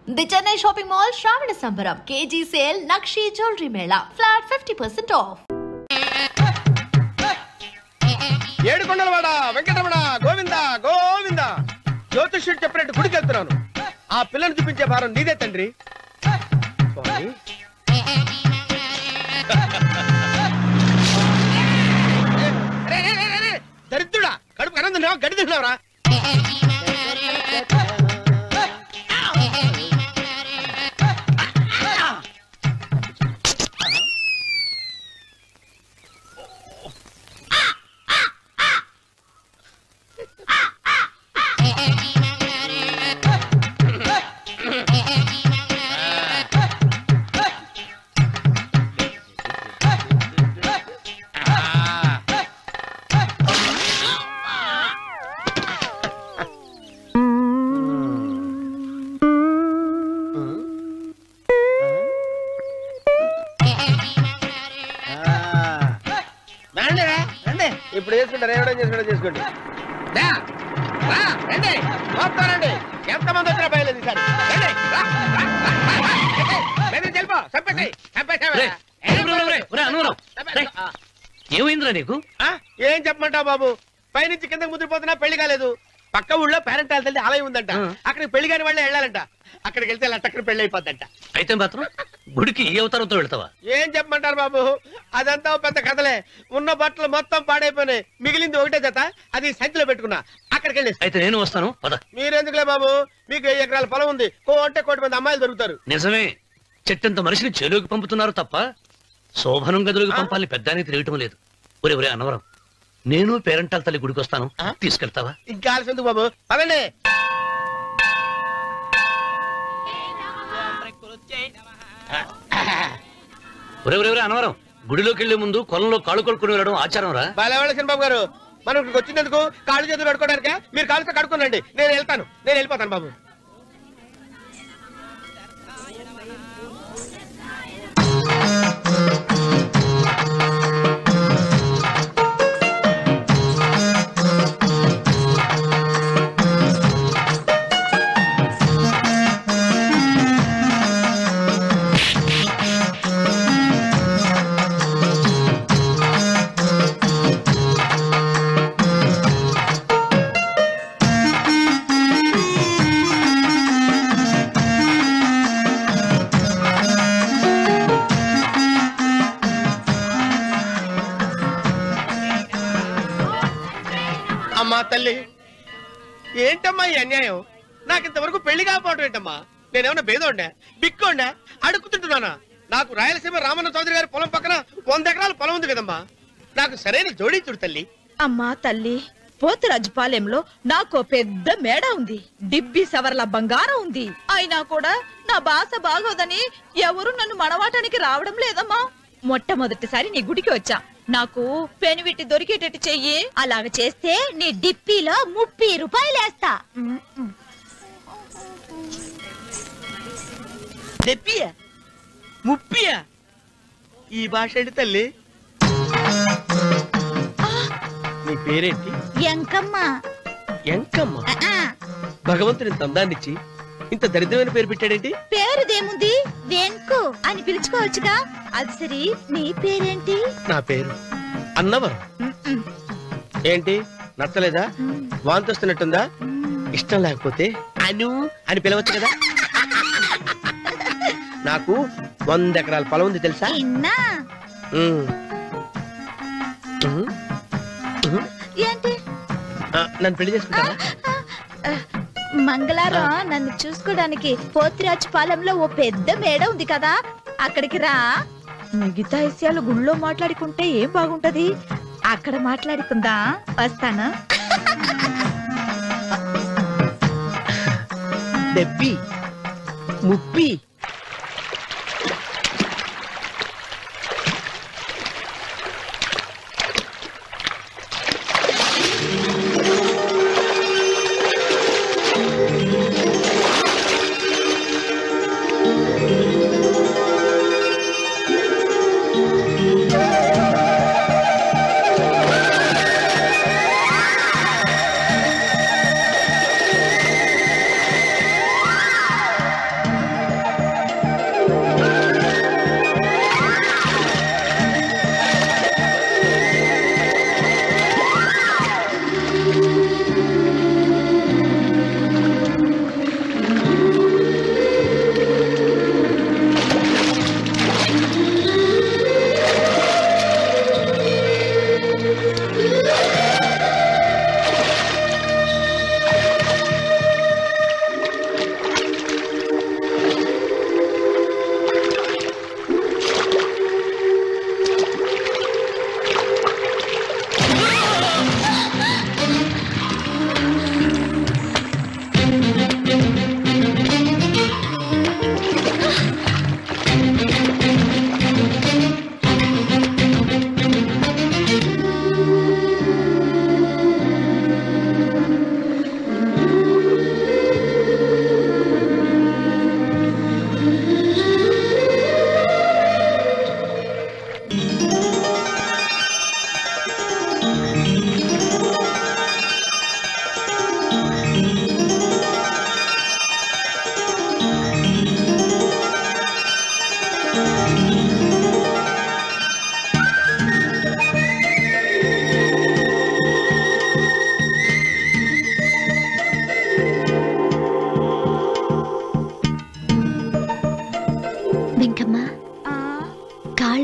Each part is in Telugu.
The Chennai Shopping Mall Shravana Sambaram KG Sale Nakshi Jewelry Mela Flat 50% off. ఏడుకొండలవాడ వెంకటరమణ గోవింద గోవింద జ్యోతిష్యుడు చెప్పినట్టు గుడికి వెళ్తున్నాను. ఆ పిల్లను చూపించే భారం నీదే తండ్రి. దరిద్రుడా, కడుపు కనం తిన్నావా, గడి తిన్నావరా? ఇప్పుడు చేసుకుంటారు, ఏడో చేసుకుంటా చేసుకోండి. రండి, ఎంతమంది వచ్చినా బయలేదు ఈసారి. ఏమైందిరా నీకు? ఏం చెప్పమంటావు బాబు, పైనుంచి కిందకి ముద్రపోతున్నా పెళ్లి కాలేదు. పక్క ఊళ్ళో పేరెంట్ తల్లి ఆలయం ఉందంట, అక్కడికి పెళ్లి కాని వాళ్ళే వెళ్ళాలంట. అక్కడికి వెళ్తే లట్టక్కడ పెళ్లి అయిపోద్దంట. అయితే మాత్రం గుడికి ఏ అవతారంతో వెళ్తావా? ఏం చెప్పమంటారు బాబు, అదంతా పెద్ద కథలే. ఉన్న బట్టలు మొత్తం పాడైపోయినాయి, మిగిలింది ఒకటే జత, అది సంచిలో పెట్టుకున్నా. అక్కడికి వెళ్ళి అయితే నేను వస్తాను. మీరెందుకులే బాబు, మీకు 10 ఎకరాల పొలం ఉంది, కోటి మంది అమ్మాయిలు దొరుకుతారు. నిజమే, చెట్టంత మనిషిని చెరువుకి పంపుతున్నారు తప్ప శోభనం గదులకు పంపాలని పెద్దానికి తెలియటం లేదు. ఒరే ఒరే అన్నవరం, నేను పేరెంటాల తల్లి గుడికి వస్తాను, తీసుకెళ్తావా? ఇంకా ఆలస్యం ఎందుకు బాబు, పదండి. ఒరే ఒరే ఒరే అన్నవరం, గుడిలోకి వెళ్లే ముందు కొలంలో కాళ్ళు కొడుకుని వెళ్ళడం ఆచారం రా. బాలేవాళ్ళ బాబు గారు, మనం ఇక్కడికి వచ్చినందుకు కాళ్ళు చేతులు కడుక్కోవడానికే. మీరు కాళ్ళతో కడుక్కోనండి, నేను వెళ్ళిపోతాను బాబు. అమ్మా తల్లి, ఏంటమ్మా ఈ అన్యాయం? నాకు ఇంతవరకు పెళ్లి కాకపోవడం ఏంటమ్మా? నేనేమన్నా బేదోండా, బిక్కోండా, అడుగుతుంటున్నానా? నాకు రాయలసీమ రామన్న చౌదరి గారి పొలం పక్కన 100 ఎకరాల పొలం ఉంది కదమ్మా. నాకు సరైన జోడించుడు తల్లి. అమ్మా తల్లి, పోతురాజుపాలెంలో నాకు పెద్ద మేడ ఉంది, డిబ్బి సవర్ల బంగారం ఉంది. అయినా కూడా నా భాష బాగోదని ఎవరు నన్ను మనవాటానికి రావడం లేదమ్మా. మొట్టమొదటిసారి నీ గుడికి వచ్చా, నాకు పెనువిట్టి దొరికేటట్టు చెయ్యి. అలాగ చేస్తే నీ డిప్పిలో 30 రూపాయలు వేస్తా. డెప్పియా, 30? ఈ భాష ఏంటి తల్లి? నీ పేరేంటి? ఎంకమ్మ. ఎంకమ్మ? భగవంతుని ఇంత అందాన్నిచ్చి ఇంత దరిద్రమైన పేరు పెట్టాడేంటి? పేరుదేముంది, వెంకు అని పిలుచుకోవచ్చుగా. అది సరి, నీ పేరేంటి? నా పేరు అన్నవరం. ఏంటి నచ్చలేదా? వాంతొస్తున్నట్టుందా? ఇష్టం లేకపోతే అను అని పిలవచ్చు కదా. నాకు 100 ఎకరాల పొలం ఉంది తెలుసా? ఏంటి? నన్ను పెళ్లి చేసుకుంటావా? మంగళవారం నన్ను చూసుకోవడానికి పోతురాజుపాలెంలో ఓ పెద్ద మేడ ఉంది కదా, అక్కడికి రా. మిగతా విషయాలు గుళ్ళో మాట్లాడుకుంటే ఏం బాగుంటది, అక్కడ మాట్లాడుకుందా. వస్తానా? డెబ్బి 30.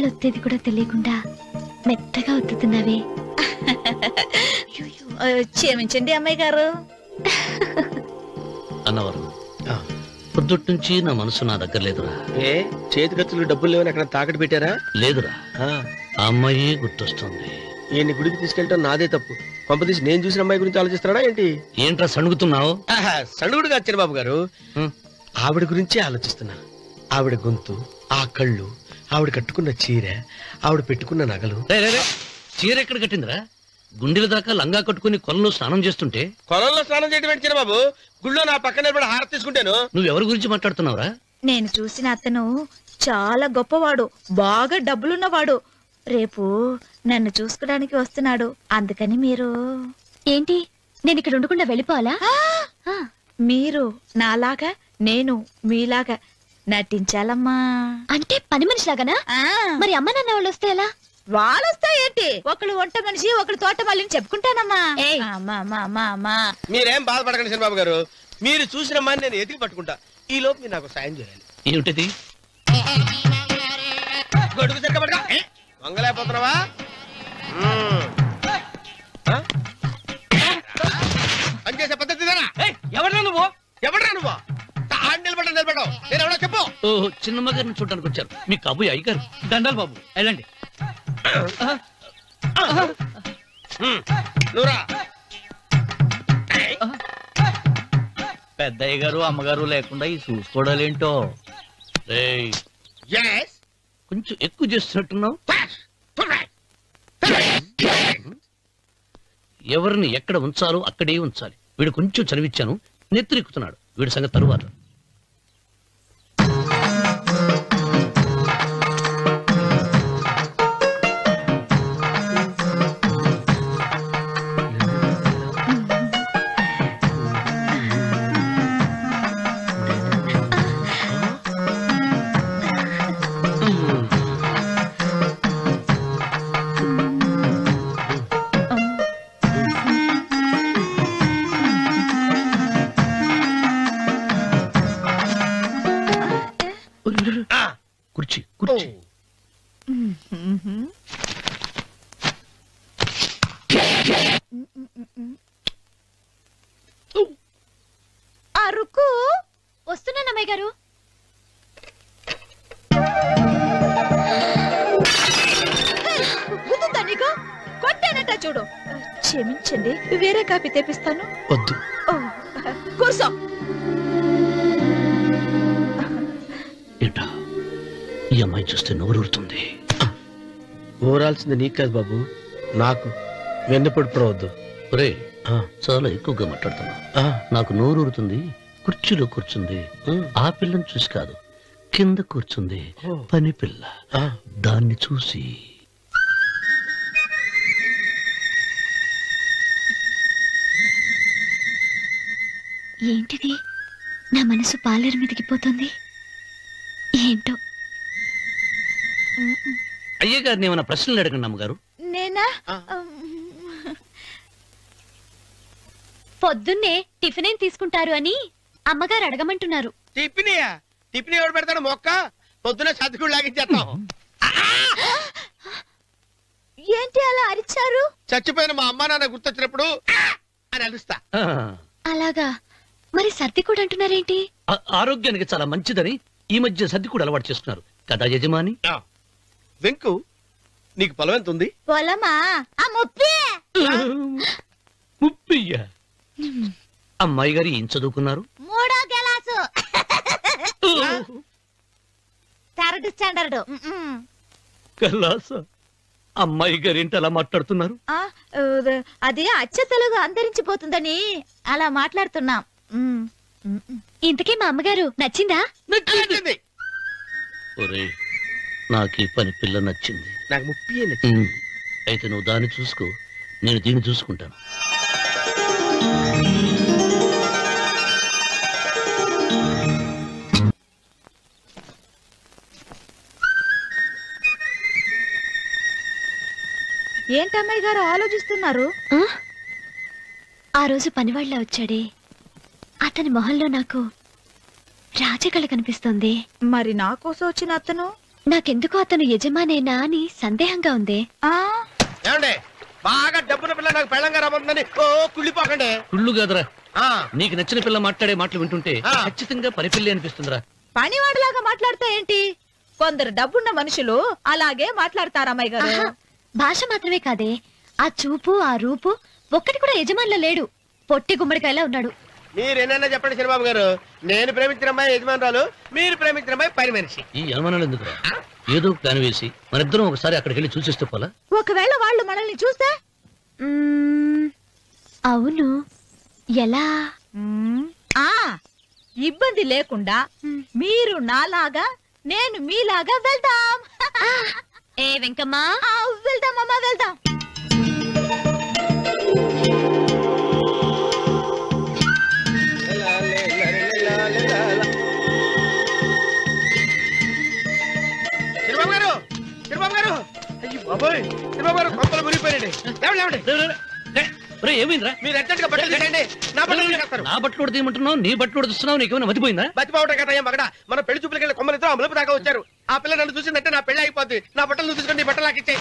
ఒత్తేది కూడా తెలియకుండా మెత్తగా ఒత్తుతున్నావే. క్షమించండి అమ్మాయి గారు. అన్నవరం పొద్దుటి నుంచి నా మనసు నా దగ్గర లేదురా. ఏ చేతి ఖర్చులు డబ్బులు లేవని అక్కడ తాకట్టు పెట్టారా? లేదురా, ఆ అమ్మాయి గుర్తొస్తుంది. ఈయన్ని గుడికి తీసుకెళ్ళటం నాదే తప్పు. పంపదీసి నేను చూసిన అమ్మాయి గురించి ఆలోచిస్తున్నాడా ఏంటి? ఏంట్రా సణుగుతున్నావు? సణుగుడుగా చిన్నబాబు గారు, ఆవిడ గురించే ఆలోచిస్తున్నా. ఆవిడ గొంతు, ఆ కళ్ళు, ఆవిడ కట్టుకున్న చీర, ఆవిడ పెట్టుకున్న నగలు. చీర ఎక్కడ కట్టిందిరా? గుండెల దాకా లంగా కట్టుకుని కొలంలో స్నానం చేస్తుంటే. కొలంలో స్నానం చేయడం ఏంటి చిన్నబాబు? గుళ్ళో నా పక్కన నిలబడి హారతి తీసుకుంటాను. నువ్వెవరి గురించి మాట్లాడుతున్నావురా? నేను చూసిన అతను చాలా గొప్పవాడు, బాగా డబ్బులున్నవాడు. రేపు నన్ను చూసుకోడానికి వస్తున్నాడు. అందుకని మీరు ఏంటి, నేను ఇక్కడ ఉండకుండా వెళ్ళిపోవాలా? మీరు నాలాగా, నేను మీలాగా నటించాలమ్మా. అంటే పని మనిషిలాగానా? మరి అమ్మ నాన్న వాళ్ళు వస్తే ఎలా? వాళ్ళొస్తా ఏంటి, ఒకళ్ళు వంట మనిషి, ఒకళ్ళు తోట మళ్ళీ చెప్పుకుంటానమ్మా. మీరేం బాధపడకండి చిన్నబాబు గారు. మీరు చూసిన అమ్మాయిని నేను ఎతికి పట్టుకుంటా. ఈ లోపు మీరు నాకు సాయం చేయాలి. ఏమిటది? గొడుగు తిరగబడగా వంగలేకపోతున్నావా? పనిచేసే పద్ధతి ఎవరా నువ్వు? ఎవడరా నువ్వు? నిలబడ్డావు. నేను ఎవడో చెప్పు. ఓహో, చిన్నమ్మ గారిని చూడడానికి వచ్చారు. మీ కాబోయే అయ్యగారు. దండాలు బాబు, వెళ్ళండి. నువ్వురా. పెద్దయ్య గారు అమ్మగారు లేకుండా ఈ చూసుకోవడాలేంటో. కొంచెం ఎక్కువ చేస్తున్నట్టున్నావు. ఎవరిని ఎక్కడ ఉంచాలో అక్కడే ఉంచాలి. వీడు కొంచెం చదివిచ్చాను, నెత్తిరెక్కుతున్నాడు. వీడి సంగతి తరువాత. కుర్చీ కుర్చీ. అరుకు వస్తున్నాను అమ్మాయి గారు. కొట్టానట చూడు. క్షమించండి, వేరే కాపీ తెప్పిస్తాను. వద్దు. కూర్చో. ఏంటా, ఈ అమ్మాయి చూస్తే నోరూరుతుంది. ఊరాల్సింది నీకు కాదు బాబు, నాకు. వెన్నపడి పడవద్దు. ఒరే, చాలా ఎక్కువగా మాట్లాడుతున్నా. నాకు నోరూరుతుంది. కుర్చీలో కూర్చుంది. ఆ పిల్లని చూసి కాదు, కింద కూర్చుంది పని పిల్ల. దాన్ని చూసి ఏంటిది, నా మనసు పాలేరు మీదకి పోతుంది ఏంటో. అయ్య గారిని ఏమైనా ప్రశ్నలు అడగండి అమ్మగారు. నేనా? పొద్దున్నే టిఫిన్ ఏం తీసుకుంటారు అని అమ్మగారు అడగమంటున్నారు. టిఫినియా? టిఫిన్ ఎవడు పెడతాడు? మొక్క పొద్దున సతికుడు లాగించేస్తాం. ఏంటి అలా అరిచారు? చచ్చిపోయిన మా అమ్మా నాన్న గుర్తొచ్చినప్పుడు అని అలుస్తా. అలాగా? మరి సర్ది కూడా అంటున్నారేంటి? ఆరోగ్యానికి చాలా మంచిదని ఈ మధ్య సర్ది కూడా అలవాటు చేస్తున్నారు కదా యజమాని. వెంకు, నీకు పొలం ఎంత ఉంది? పొలమా? ముప్పయ్యా. అమ్మాయి గారు ఏం చదువుకున్నారు? 3వ క్లాసు, 3rd స్టాండర్డ్. కలాస. అమ్మాయి గారు ఏంటి అలా మాట్లాడుతున్నారు? అది అచ్చ తెలుగు అంతరించిపోతుందని అలా మాట్లాడుతున్నాం. ఇంతకీ మా అమ్మగారు నచ్చిందా? నచ్చింది. ఒరే, నాకు ఈ పని పిల్ల నచ్చింది. నాకు 30 నచ్చింది. అయితే నువ్వు దాన్ని చూసుకో, నేను దీన్ని చూసుకుంటాను. ఏంటమ్మాయి గారు ఆలోచిస్తున్నారు? ఆ రోజు పనివాళ్ళ వచ్చాడే, అతని మొహంలో నాకు రాజకళ కనిపిస్తుంది. మరి నా కోసం వచ్చిన అతను? నాకెందుకో అతను యజమానేనా అని సందేహంగా ఉంది. ఏమండి బాగా డబ్బున పిల్ల నాకు పెళ్ళంగా రాబోతుందని ఓ కుళ్ళిపోకండి. కుళ్ళు కాదురా, నీకు నచ్చిన పిల్ల మాట్లాడే మాటలు వింటుంటే ఖచ్చితంగా పరిపిల్లి అనిపిస్తుందిరా. పనివాడిలాగా మాట్లాడతా ఏంటి? కొందరు డబ్బున్న మనుషులు అలాగే మాట్లాడతారు అమ్మాయి గారు. భాష మాత్రమే కాదే, ఆ చూపు ఆ రూపు ఒక్కటి కూడా యజమానిలో లేడు. పొట్టి గుమ్మడికాయలా ఉన్నాడు. మీరేనన్నా చెప్పండి చంద్రబాబు గారు, నేను ప్రేమించిన అమ్మాయి యజమానురాలు, మీరు ప్రేమించిన అమ్మాయి పని మనిషి. ఈ అనుమానాలు ఎందుకురా? ఏదో ప్లాన్ వేసి మనిద్దరం ఒకసారి అక్కడికి వెళ్ళి చూసేస్తే పోలా? ఒకవేళ వాళ్ళు మనల్ని చూస్తే? అవును, ఎలా? ఇబ్బంది లేకుండా మీరు నాలాగా నేను మీలాగా వెళ్దాం. ఏ వెంకమ్మా, వెళ్దామమ్మా వెళ్దాం. చంద్రబాబు గారు, చంద్రబాబు గారు, అయ్యో బాబోయ్, చంద్రబాబు గారు కొంపలు మునిగిపోయారండి. ఏమైందిరా? మీరు అర్జెంట్ గా బట్టలు తీయండి, నా బట్టలు తీసేస్తారు. నా బట్టలు కూడా తీయమంటున్నావు, నీ బట్టలు కూడా తీస్తున్నావు, నీకేమైనా మతిపోయిందా? బతిపోవటం కదా ఏం మగడ, మన పెళ్లి చూపులకి వెళ్ళి కొమ్మలితో అమలుపు దాకా వచ్చారు. ఆ పిల్ల నన్ను చూసిందంటే నా పెళ్లి అయిపోద్ది. నా బట్టలు తీసుకొని బట్టలు నాకు ఇచ్చేయి.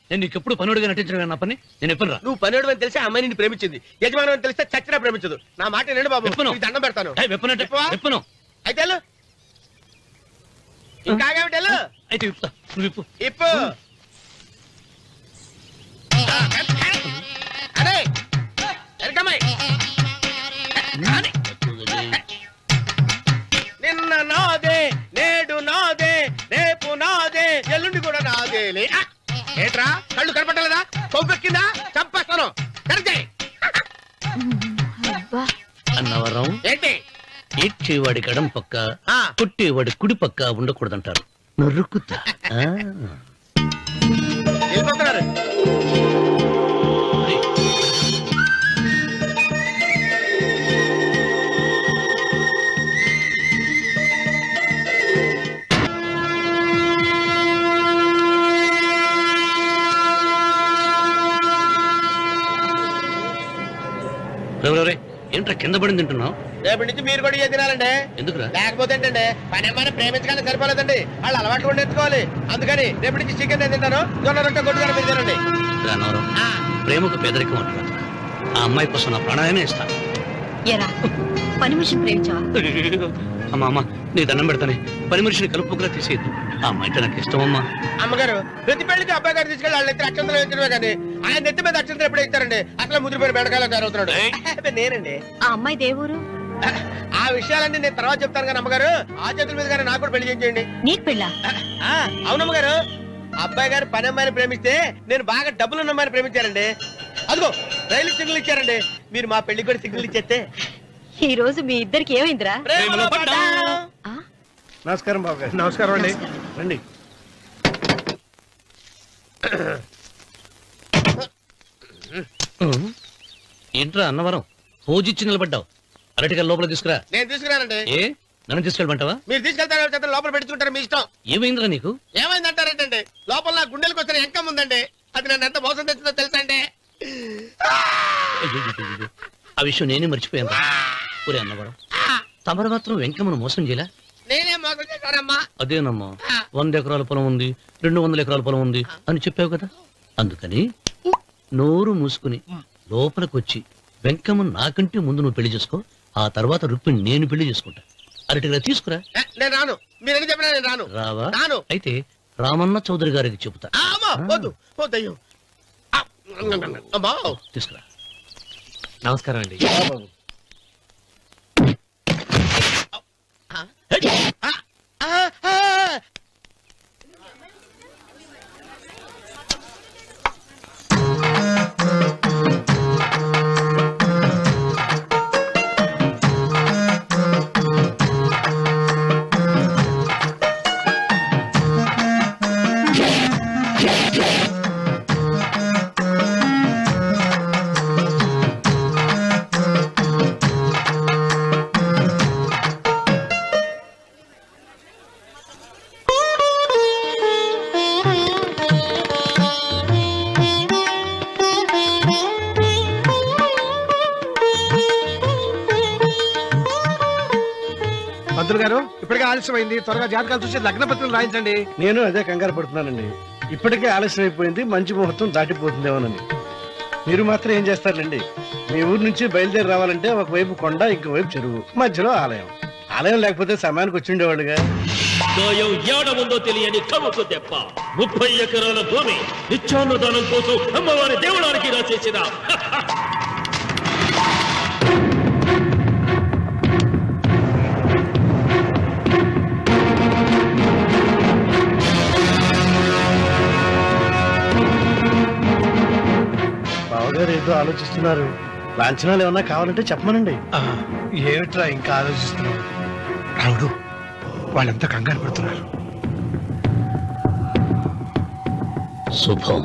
నేను నీకు ఎప్పుడు పనుడిగా నటించడం నా పని. నేను ఎప్పుడు నువ్వు పనివాడు అని తెలిసి అమ్మాయి నిన్ను ప్రేమించింది, యజమాని అని తెలిస్తే చచ్చినా ప్రేమించదు. నా మాట నేను బాబు, నీకు దండం పెడతాను. విప్పను అయితే ఇంకాగేమిటి అయితే విప్పుతా, నువ్వు విప్పు. ఇప్పు అరే నిన్న నాదే, నేడు నాదే, రేపు నాదే, ఎల్లుండి కూడా నాదేలే. ఏట్రా కళ్ళు కనపట్టలేదా? కొవ్వెక్కిందా? చంపేస్తాను. అన్నవరం ఏంటి? ఏడ్చేవాడి గడం పక్క, కొట్టేవాడి కుడి పక్క ఉండకూడదంటారు. నరుకుతా వెళ్ళిపోతున్నారు. ఏంట్రా కింద పడింది తింటున్నావు? రేపటి నుంచి మీరు కూడా ఏ తినాలండి. ఎందుకురా? లేకపోతే ఏంటండి, పని ఏమైనా ప్రేమించగానే సరిపోలేదండి, వాళ్ళు అలవాటు కూడా నేర్చుకోవాలి. అందుకని రేపటి నుంచి చికెన్ నేను తింటాను, జొన్న రొట్టె కొట్టుకొని మీరు తినండి. అన్నవరం, ప్రేమకు పేదరికం అంటున్నా. ఆ అమ్మాయి కోసం నా ప్రాణాయనే ఇస్తాను. పని మనిషిని ప్రేమించావా? అమ్మా అమ్మ, నీ దండం పెడతానే, పని మనిషిని కలుపుకులా తీసేయద్దు. ఆ అమ్మాయి నాకు ఇష్టం అమ్మా. అమ్మగారు, ప్రతి పెళ్లికి అబ్బాయి గారు తీసుకెళ్ళి వాళ్ళ ఎత్తి అక్షంతలు వేయించడమే కానీ ఆయన నెత్తి మీద అక్షంతలు ఎప్పుడు ఇస్తారండి? అసలు ముదిరిపోయిన బెడకాయలో తయారవుతున్నాడు. నేనండి. ఆ అమ్మాయి దేవురు. ఆ విషయాలన్నీ నేను తర్వాత చెప్తాను కానీ అమ్మగారు, ఆ చేతుల మీద కానీ నాకు కూడా పెళ్లి చేయండి. నీకు పెళ్ళా? అవునమ్మగారు, అబ్బాయి గారు పని అమ్మాయిని ప్రేమిస్తే నేను బాగా డబ్బులున్న అమ్మాయిని ప్రేమించారండి. అదిగో రైలు సిగ్నల్ ఇచ్చారండి. మీరు మా పెళ్లికి కూడా సిగ్నల్ ఇచ్చేస్తే. ఈ రోజు మీ ఇద్దరికి ఏమైందిరా? నమస్కారం బాబు గారు. నమస్కారం అండి. రండి. ఏంట్రా అన్నవరం, పూజిచ్చి నిలబడ్డావు? అరటిగా లోపల తీసుకురా. నేను తీసుకురానండి. ఏ నన్ను తీసుకెళ్ళమంటావా? మీరు తీసుకెళ్తారు, లోపల పెట్టుకుంటారు, మీ ఇష్టం. ఏమైందిరా నీకు? ఏమైందంటారేంటండి? లోపల నా గుండెలకు వచ్చిన ఎంకం ఉందండి, అది నన్ను ఎంత మోసం తెచ్చిందో తెలుసా అండి? ఆ విషయం నేనే మర్చిపోయాను. ఒరే అన్నవరం, తమరు మాత్రం వెంకమ్మను మోసం చేయలే? నేనే మోసం చేశానమ్మా. అదేనమ్మా, 100 ఎకరాల పొలం ఉంది, 200 ఎకరాల పొలం ఉంది అని చెప్పావు కదా. అందుకని నోరు మూసుకుని లోపలికి వచ్చి వెంకమ్మను నాకంటే ముందు నువ్వు పెళ్లి చేసుకో. ఆ తర్వాత రుక్మిణి నేను పెళ్లి చేసుకుంటా. అరటిగా తీసుకురా. నేను రాను. మీరని చెప్పినా నేను రాను. రావా? రాను. అయితే రామన్న చౌదరి గారికి చెబుతా. తీసుకురా. నమస్కారం అండి. ఇప్పటికే ఆలస్యమైంది, త్వరగా జాతకాలు చూసి లగ్న పత్రికలు రాయించండి. నేను అదే కంగారు పడుతున్నానండి. ఇప్పటికే ఆలస్యం అయిపోయింది, మంచి ముహూర్తం దాటిపోతుందేమోనని. మీరు మాత్రం ఏం చేస్తారండి? మీ ఊరు నుంచి బయలుదేరి రావాలంటే ఒకవైపు కొండ, ఇంకోవైపు చెరువు, మధ్యలో ఆలయం. ఆలయం లేకపోతే సమయానికి వచ్చి ఉండేవాళ్ళుగా. ఏడముందో తెలియని కవకు తెప్ప 30 ఎకరాల భూమి నిత్యాన్నదానం కోసం అమ్మవారి దేవుడానికి రాసేసిన బావగారు ఏదో ఆలోచిస్తున్నారు. లాంఛనాలు ఏమన్నా కావాలంటే చెప్పమనండి. ఏమిట్రా ఇంకా ఆలోచిస్తున్నావు? రావుడు, వాళ్ళంతా కంగారు పడుతున్నారు. శుభం.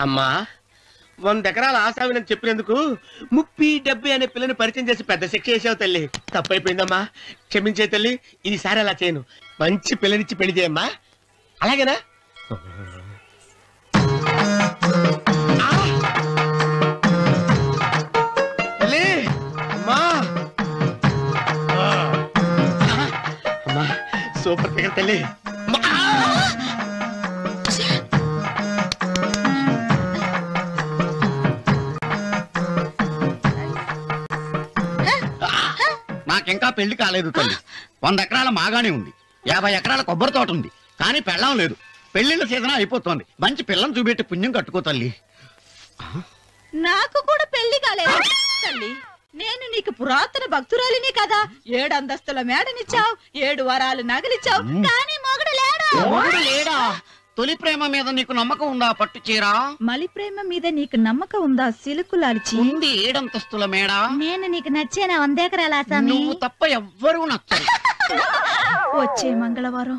అమ్మా, 100 ఎకరాల ఆశావినని చెప్పినందుకు 30-70 అనే పిల్లని పరిచయం చేసి పెద్ద శిక్ష చేసావు తల్లి. తప్పైపోయిందమ్మా, క్షమించే తల్లి. ఈసారి అలా చేయను. మంచి పిల్లనిచ్చి పెళ్లి చేయమ్మా, అలాగేనా? తల్లి, అమ్మా, అమ్మా, సూపర్ ఫిగర్ తల్లి. నాకింకా పెళ్లి కాలేదు తల్లి. 100 ఎకరాల మాగానే ఉంది, 50 ఎకరాల కొబ్బరి తోట ఉంది, కానీ పెళ్ళం లేదు. పెళ్లిళ్ళ సీజన్ అయిపోతుంది. మంచి పిల్లని చూపెట్టి పుణ్యం కట్టుకో తల్లి. నాకు కూడా పెళ్లి కాలేదు తల్లి. నేను నీకు పురాతన భక్తురాలిని కదా. 7 అంతస్తుల మేడనిచ్చావు, 7 వరాలు నగలిచ్చావు, కానీ మొగుడు లేడు. మొగుడు లేడా? తొలి ప్రేమ మీద నీకు నమ్మకం ఉందా? పట్టు చీరా. మలి ప్రేమ మీద నీకు నమ్మకం ఉందా? సిలుకులాల్చి ఉంది 7 అంతస్తుల మేడ. నేను నీకు నచ్చేనా 100 ఎకరాల ఆసామి? నువ్వు తప్ప ఎవ్వరూ నచ్చరు. వచ్చే మంగళవారం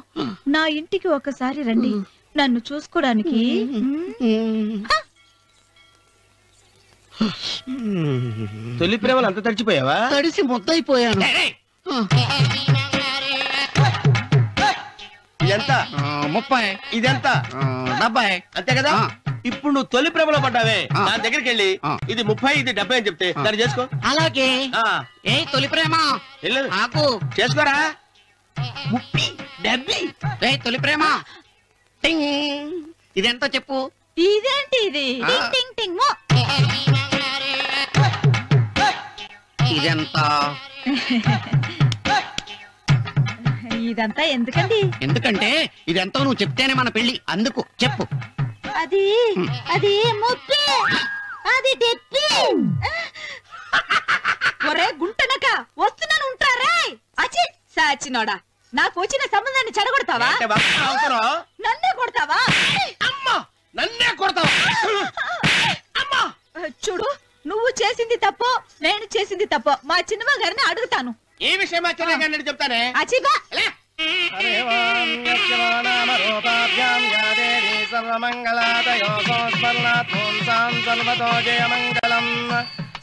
నా ఇంటికి ఒకసారి రండి, నన్ను చూసుకోడానికి. తొలి ప్రేమలు అంత తడిచిపోయావా? తడిసి ముద్దయిపోయాను. ఎంత? 30. ఇదెంత? 70. అంతే కదా. ఇప్పుడు నువ్వు తొలి ప్రేమలో పడ్డావే, దాని దగ్గరికి వెళ్ళి ఇది 30 ఇది 70 అని చెప్తే దాన్ని చేసుకో. అలాగే. ఏ తొలి ప్రేమ నాకు చేసుకోరా. 30 70. ఏ తొలి ప్రేమ టింగ్, ఇదెంత చెప్పు. ఇదేంటి ఇది? టింగ్ టింగ్ టింగ్ మో. ఇదెంత? ఇదంతా ఎందుకండి? ఎందుకంటే ఇదెంతో నువ్వు చెప్తేనే మన పెళ్లి. అందుకు చెప్పు. అది అది ముప్పి, అది డెప్పి. ఒరే గుంటనక, వస్తున్నాను ఉంటారా? అచి సాచినోడా, నాకు వచ్చిన సంబంధాన్ని చెడగొడతావా? నన్నే కొడతావా? అమ్మా, నన్నే కొడతావా? అమ్మా, చూడు, నువ్వు చేసింది తప్పో నేను చేసింది తప్పో మా చిన్నమ్మ గారిని అడుగుతాను. ఏ విషయం ఆశ్చర్యంగా చెప్తానే. అచిబా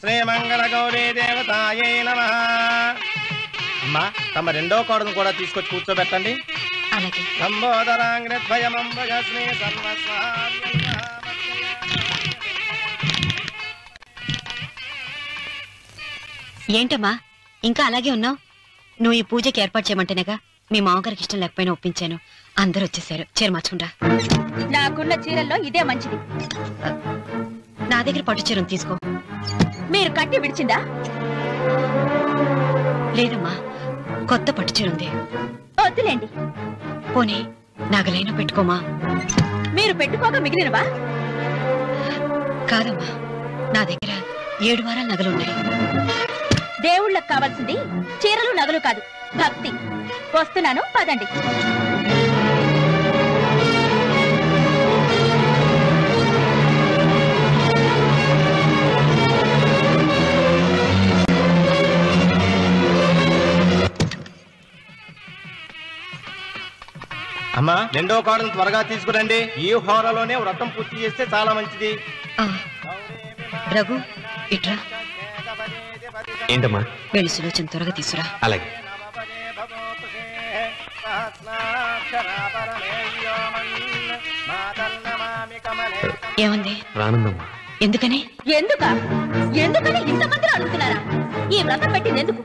శ్రీమంగళ గౌరీ దేవతాయై నమః. అమ్మా, తమ రెండో కోడను కూడా తీసుకొచ్చి కూర్చోబెట్టండి. అలాగే. ఏంటమ్మా ఇంకా అలాగే ఉన్నావు? నువ్వు ఈ పూజకి ఏర్పాటు చేయమంటేనేగా మీ మామగారికి ఇష్టం లేకపోయినా ఒప్పించాను. అందరూ వచ్చేసారు. చీర మార్చుకుంటా. నాకున్న చీరల్లో ఇదే మంచిది. నా దగ్గర పట్టు చీరను తీసుకో. మీరు కట్టి విడిచిందా? లేదమ్మా, కొత్త పట్టు చీర ఉంది. వద్దులేండి. పోనీ నగలైనా పెట్టుకోమా. మీరు పెట్టుకోక మిగిలినవా? కాదమ్మా, నా దగ్గర 7 వారాల నగలున్నాయి. దేవుళ్ళకు కావాల్సింది చీరలు నగలు కాదు, భక్తి. వస్తున్నాను, పదండి. అమ్మా, రెండో కోడను త్వరగా తీసుకురండి. ఈ హోరలోనే వ్రతం పూర్తి చేస్తే చాలా మంచిది. రఘు, ఇట్రా. ఏంటమ్మా? వెళ్ళి సులోచన త్వరగా తీసురా. అలాగే. ఏమంది? రానుందమ్మా. ఎందుకని ఎందుకని ఇంతమంది అడుగుతున్నారా? ఈ వ్రతం పెట్టింది ఎందుకు?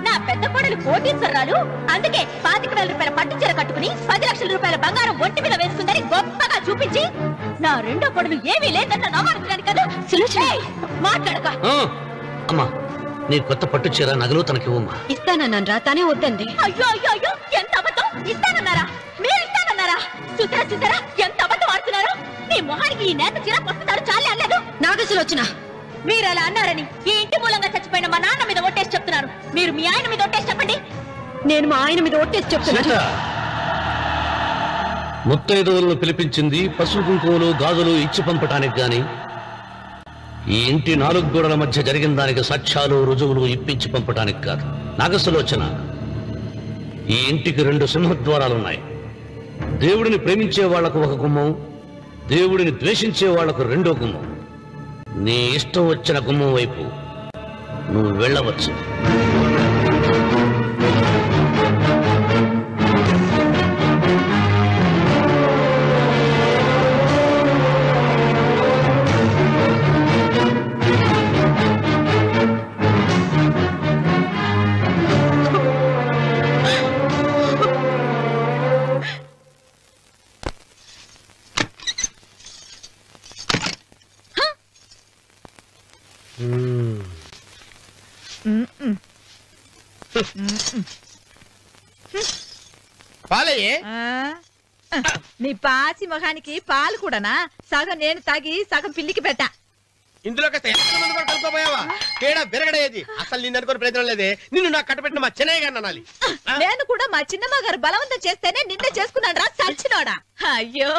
నా పెద్ద కోడలు కోటీశ్వరరాలు, అందుకే 25,000 రూపాయల పట్టు చీర కట్టుకుని 10 లక్షల రూపాయల బంగారం ఒంటి మీద వేస్తుందని గొప్పగా చూపించి నా రెండో కోడలు ఏమీ లేదన్న నమ్మకానికి కదా. మాట్లాడక అమ్మా, నీ కొత్త పట్టు చీర నగలు తనకి ఇవ్వమ్మా. ఇస్తానన్నారా? తానే వద్దండి. అయ్యో అయ్యో అయ్యో, ఎంత అబద్ధం! ఇస్తానన్నారా? మీరు ఇస్తానన్నారా? చూసారా చూసారా ఎంత అబద్ధం ఆడుతున్నారు? నీ మొహానికి ఈ నేత చీర వస్తున్నారు చాలే అనలేదు. నాగసులోచన, మీరు అలా అన్నారని ఈ ఇంటి మూలంగా చచ్చిపోయిన మా నాన్న మీద ఒట్టేసి చెప్తున్నారు. మీరు మీ ఆయన మీద ఒట్టేసి చెప్పండి. నేను మా ఆయన మీద ఒట్టేసి చెప్తున్నా. ముత్తైదువులను పిలిపించింది పసుపు కుంకుమలు గాజులు ఇచ్చి పంపటానికి గాని, ఈ ఇంటి 4 గోడల మధ్య జరిగిన దానికి సాక్ష్యాలు రుజువులు ఇప్పించి పంపటానికి కాదు. నాగసులోచన, ఈ ఇంటికి 2 సింహద్వారాలున్నాయి. దేవుడిని ప్రేమించే వాళ్లకు ఒక గుమ్మం, దేవుడిని ద్వేషించే వాళ్లకు 2వ గుమ్మం. నీ ఇష్టం వచ్చిన గుమ్మం వైపు నువ్వు వెళ్ళవచ్చు. పాలయ్యే నీ పాచి మొహానికి పాలు కూడానా? సగం నేను తాగి సగం పిల్లికి పెట్టా. ఇందులో కలుపుకోపోయావా? తేడా బెరగడేది. అసలు నిన్ను అనుకుని ప్రయత్నం లేదే. నిన్ను నాకు కట్టబెట్టిన మా చెన్నయ్య గారిని అనాలి. నేను కూడా మా చిన్నమ్మ గారు బలవంతం చేస్తేనే నిన్నే చేసుకున్నాడు రా చచ్చినోడా. అయ్యో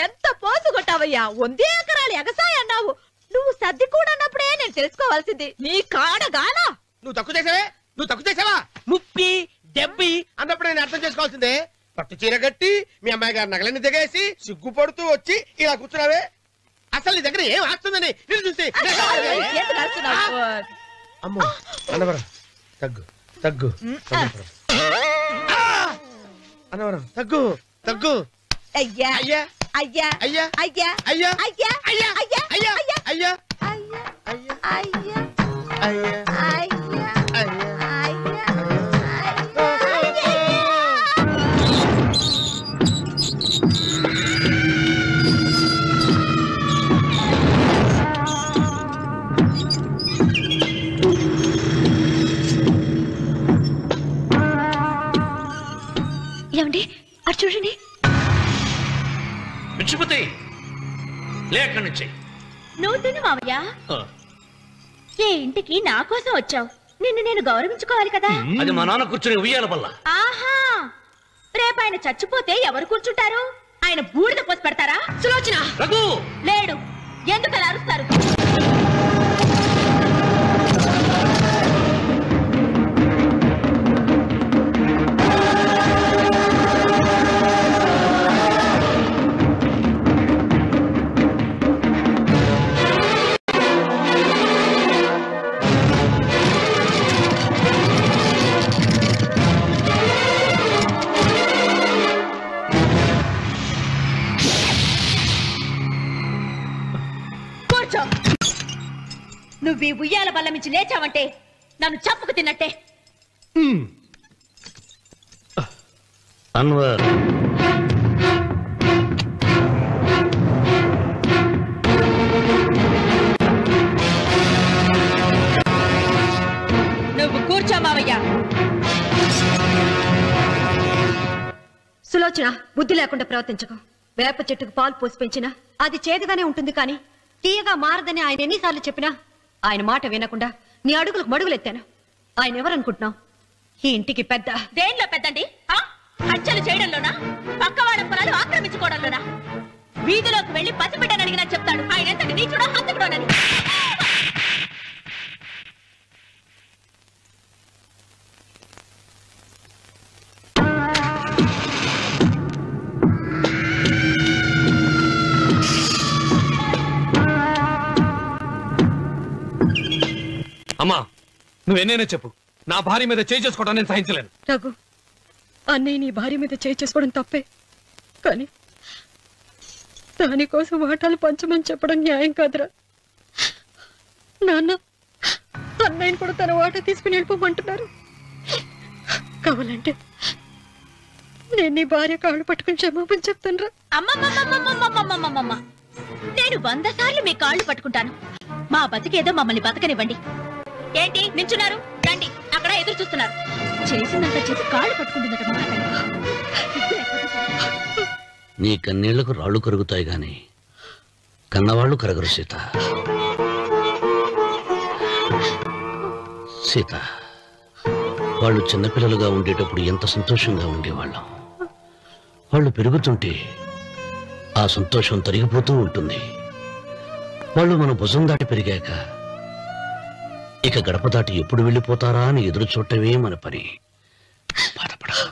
ఎంత పోసు కొట్టావయ్యా. 100 ఎకరాలు ఎగసాయ అన్నావు. నువ్వు సర్ది కూడా అన్నప్పుడే నేను తెలుసుకోవాల్సింది. నీ కాడగానా? నువ్వు తక్కువ చేసావా? ముప్పి దెబ్బి అన్నప్పుడు నేను అర్థం చేసుకోవాల్సిందే. పట్టు చీర కట్టి మీ అమ్మాయి గారు నగలన్నీ దిగేసి సిగ్గుపడుతూ వచ్చి ఇలా కూర్చున్నావే. అసలు నీ దగ్గర ఏం ఆస్తుందని నేను చూసి అమ్మో అన్నవరం తగ్గు అన్నవరం తగ్గు అయ్యా అయ్యా అయ్యా అయ్యా అయ్యా అయ్యా అయ్యా అయ్యా అయ్యా అయ్యా అయ్యా అయ్యా అయ్యా అయ్యా ఏమండి అటు చూడండి. పిచ్చిపోతే లేక నుంచి నువ్వు తిను మావయ్య. ఏ ఇంటికి నా కోసం వచ్చావు. నిన్ను నేను గౌరవించుకోవాలి కదా. అది మా నాన్న కూర్చుని ఉయ్యాల వల్ల. ఆహా, రేపు ఆయన చచ్చిపోతే ఎవరు కూర్చుంటారు? ఆయన బూడిద పోసి పెడతారా? సులోచన రఘు లేడు. ఎందుకు అలా అరుస్తారు? నువ్వు ఈ ఉయ్యాల బల్ల మించి లేచావంటే నన్ను చప్పుకు తిన్నట్టే. అన్వర్ నువ్వు కూర్చో మావయ్య. సులోచన, బుద్ధి లేకుండా ప్రవర్తించకు. వేప చెట్టుకు పాలు పోసి పెంచినా అది చేదుగానే ఉంటుంది, కానీ తీయగా మారదని ఆయన ఎన్నిసార్లు చెప్పినా ఆయన మాట వినకుండా నీ అడుగులకు మడుగులెత్తాను. ఆయన ఎవరనుకుంటున్నావు? ఈ ఇంటికి పెద్ద. దేనిలో పెద్దండి? హత్యలు చేయడంలోనా? పక్కవాడ పొలాలు ఆక్రమించుకోవడంలోనా? వీధిలోకి వెళ్లి పసిబిడ్డని అడిగినా చెప్తాడు ఆయన ఎంతటి నీచుడో హంతకుడోనని. అమ్మా, నువ్వెన్నైనా చెప్పు, నా భార్య మీద చేయి చేసుకోవడం నేను సహించలేను. రఘు, అన్నయ్య నీ భార్య మీద చేయి చేసుకోవడం తప్పే, కానీ దానికోసం వాటాలు పంచమని చెప్పడం న్యాయం కాదురా. నాన్న అన్నయ్యని కూడా తన వాటా తీసుకుని వెళ్ళిపోమంటున్నారు. కావాలంటే నేను నీ భార్య కాళ్ళు పట్టుకుని క్షమాపణ చెప్తాను. అమ్మమ్మమ్మమ్మమ్మమ్మమ్మమ్మమ్మ, నేను 100 సార్లు మీ కాళ్ళు పట్టుకుంటాను. మా బతికేదో మమ్మల్ని బతకనివ్వండి. ఏంటి నించున్నారు? రండి, అక్కడ ఎదురు చూస్తున్నారు. చేసినంత చేసి కాళ్ళు పట్టుకుంటున్నట్టు నీ కన్నీళ్లకు రాళ్లు కరుగుతాయి గాని కన్నవాళ్లు కరగరు సీత. సీత, వాళ్ళు చిన్నపిల్లలుగా ఉండేటప్పుడు ఎంత సంతోషంగా ఉండేవాళ్ళం. వాళ్ళు పెరుగుతుంటే ఆ సంతోషం తరిగిపోతూ ఉంటుంది. వాళ్ళు మన భుజం దాటి పెరిగాక ఇక గడప దాటి ఎప్పుడు వెళ్ళిపోతారా అని ఎదురు చూడటమే మన పని. బాధపడకు.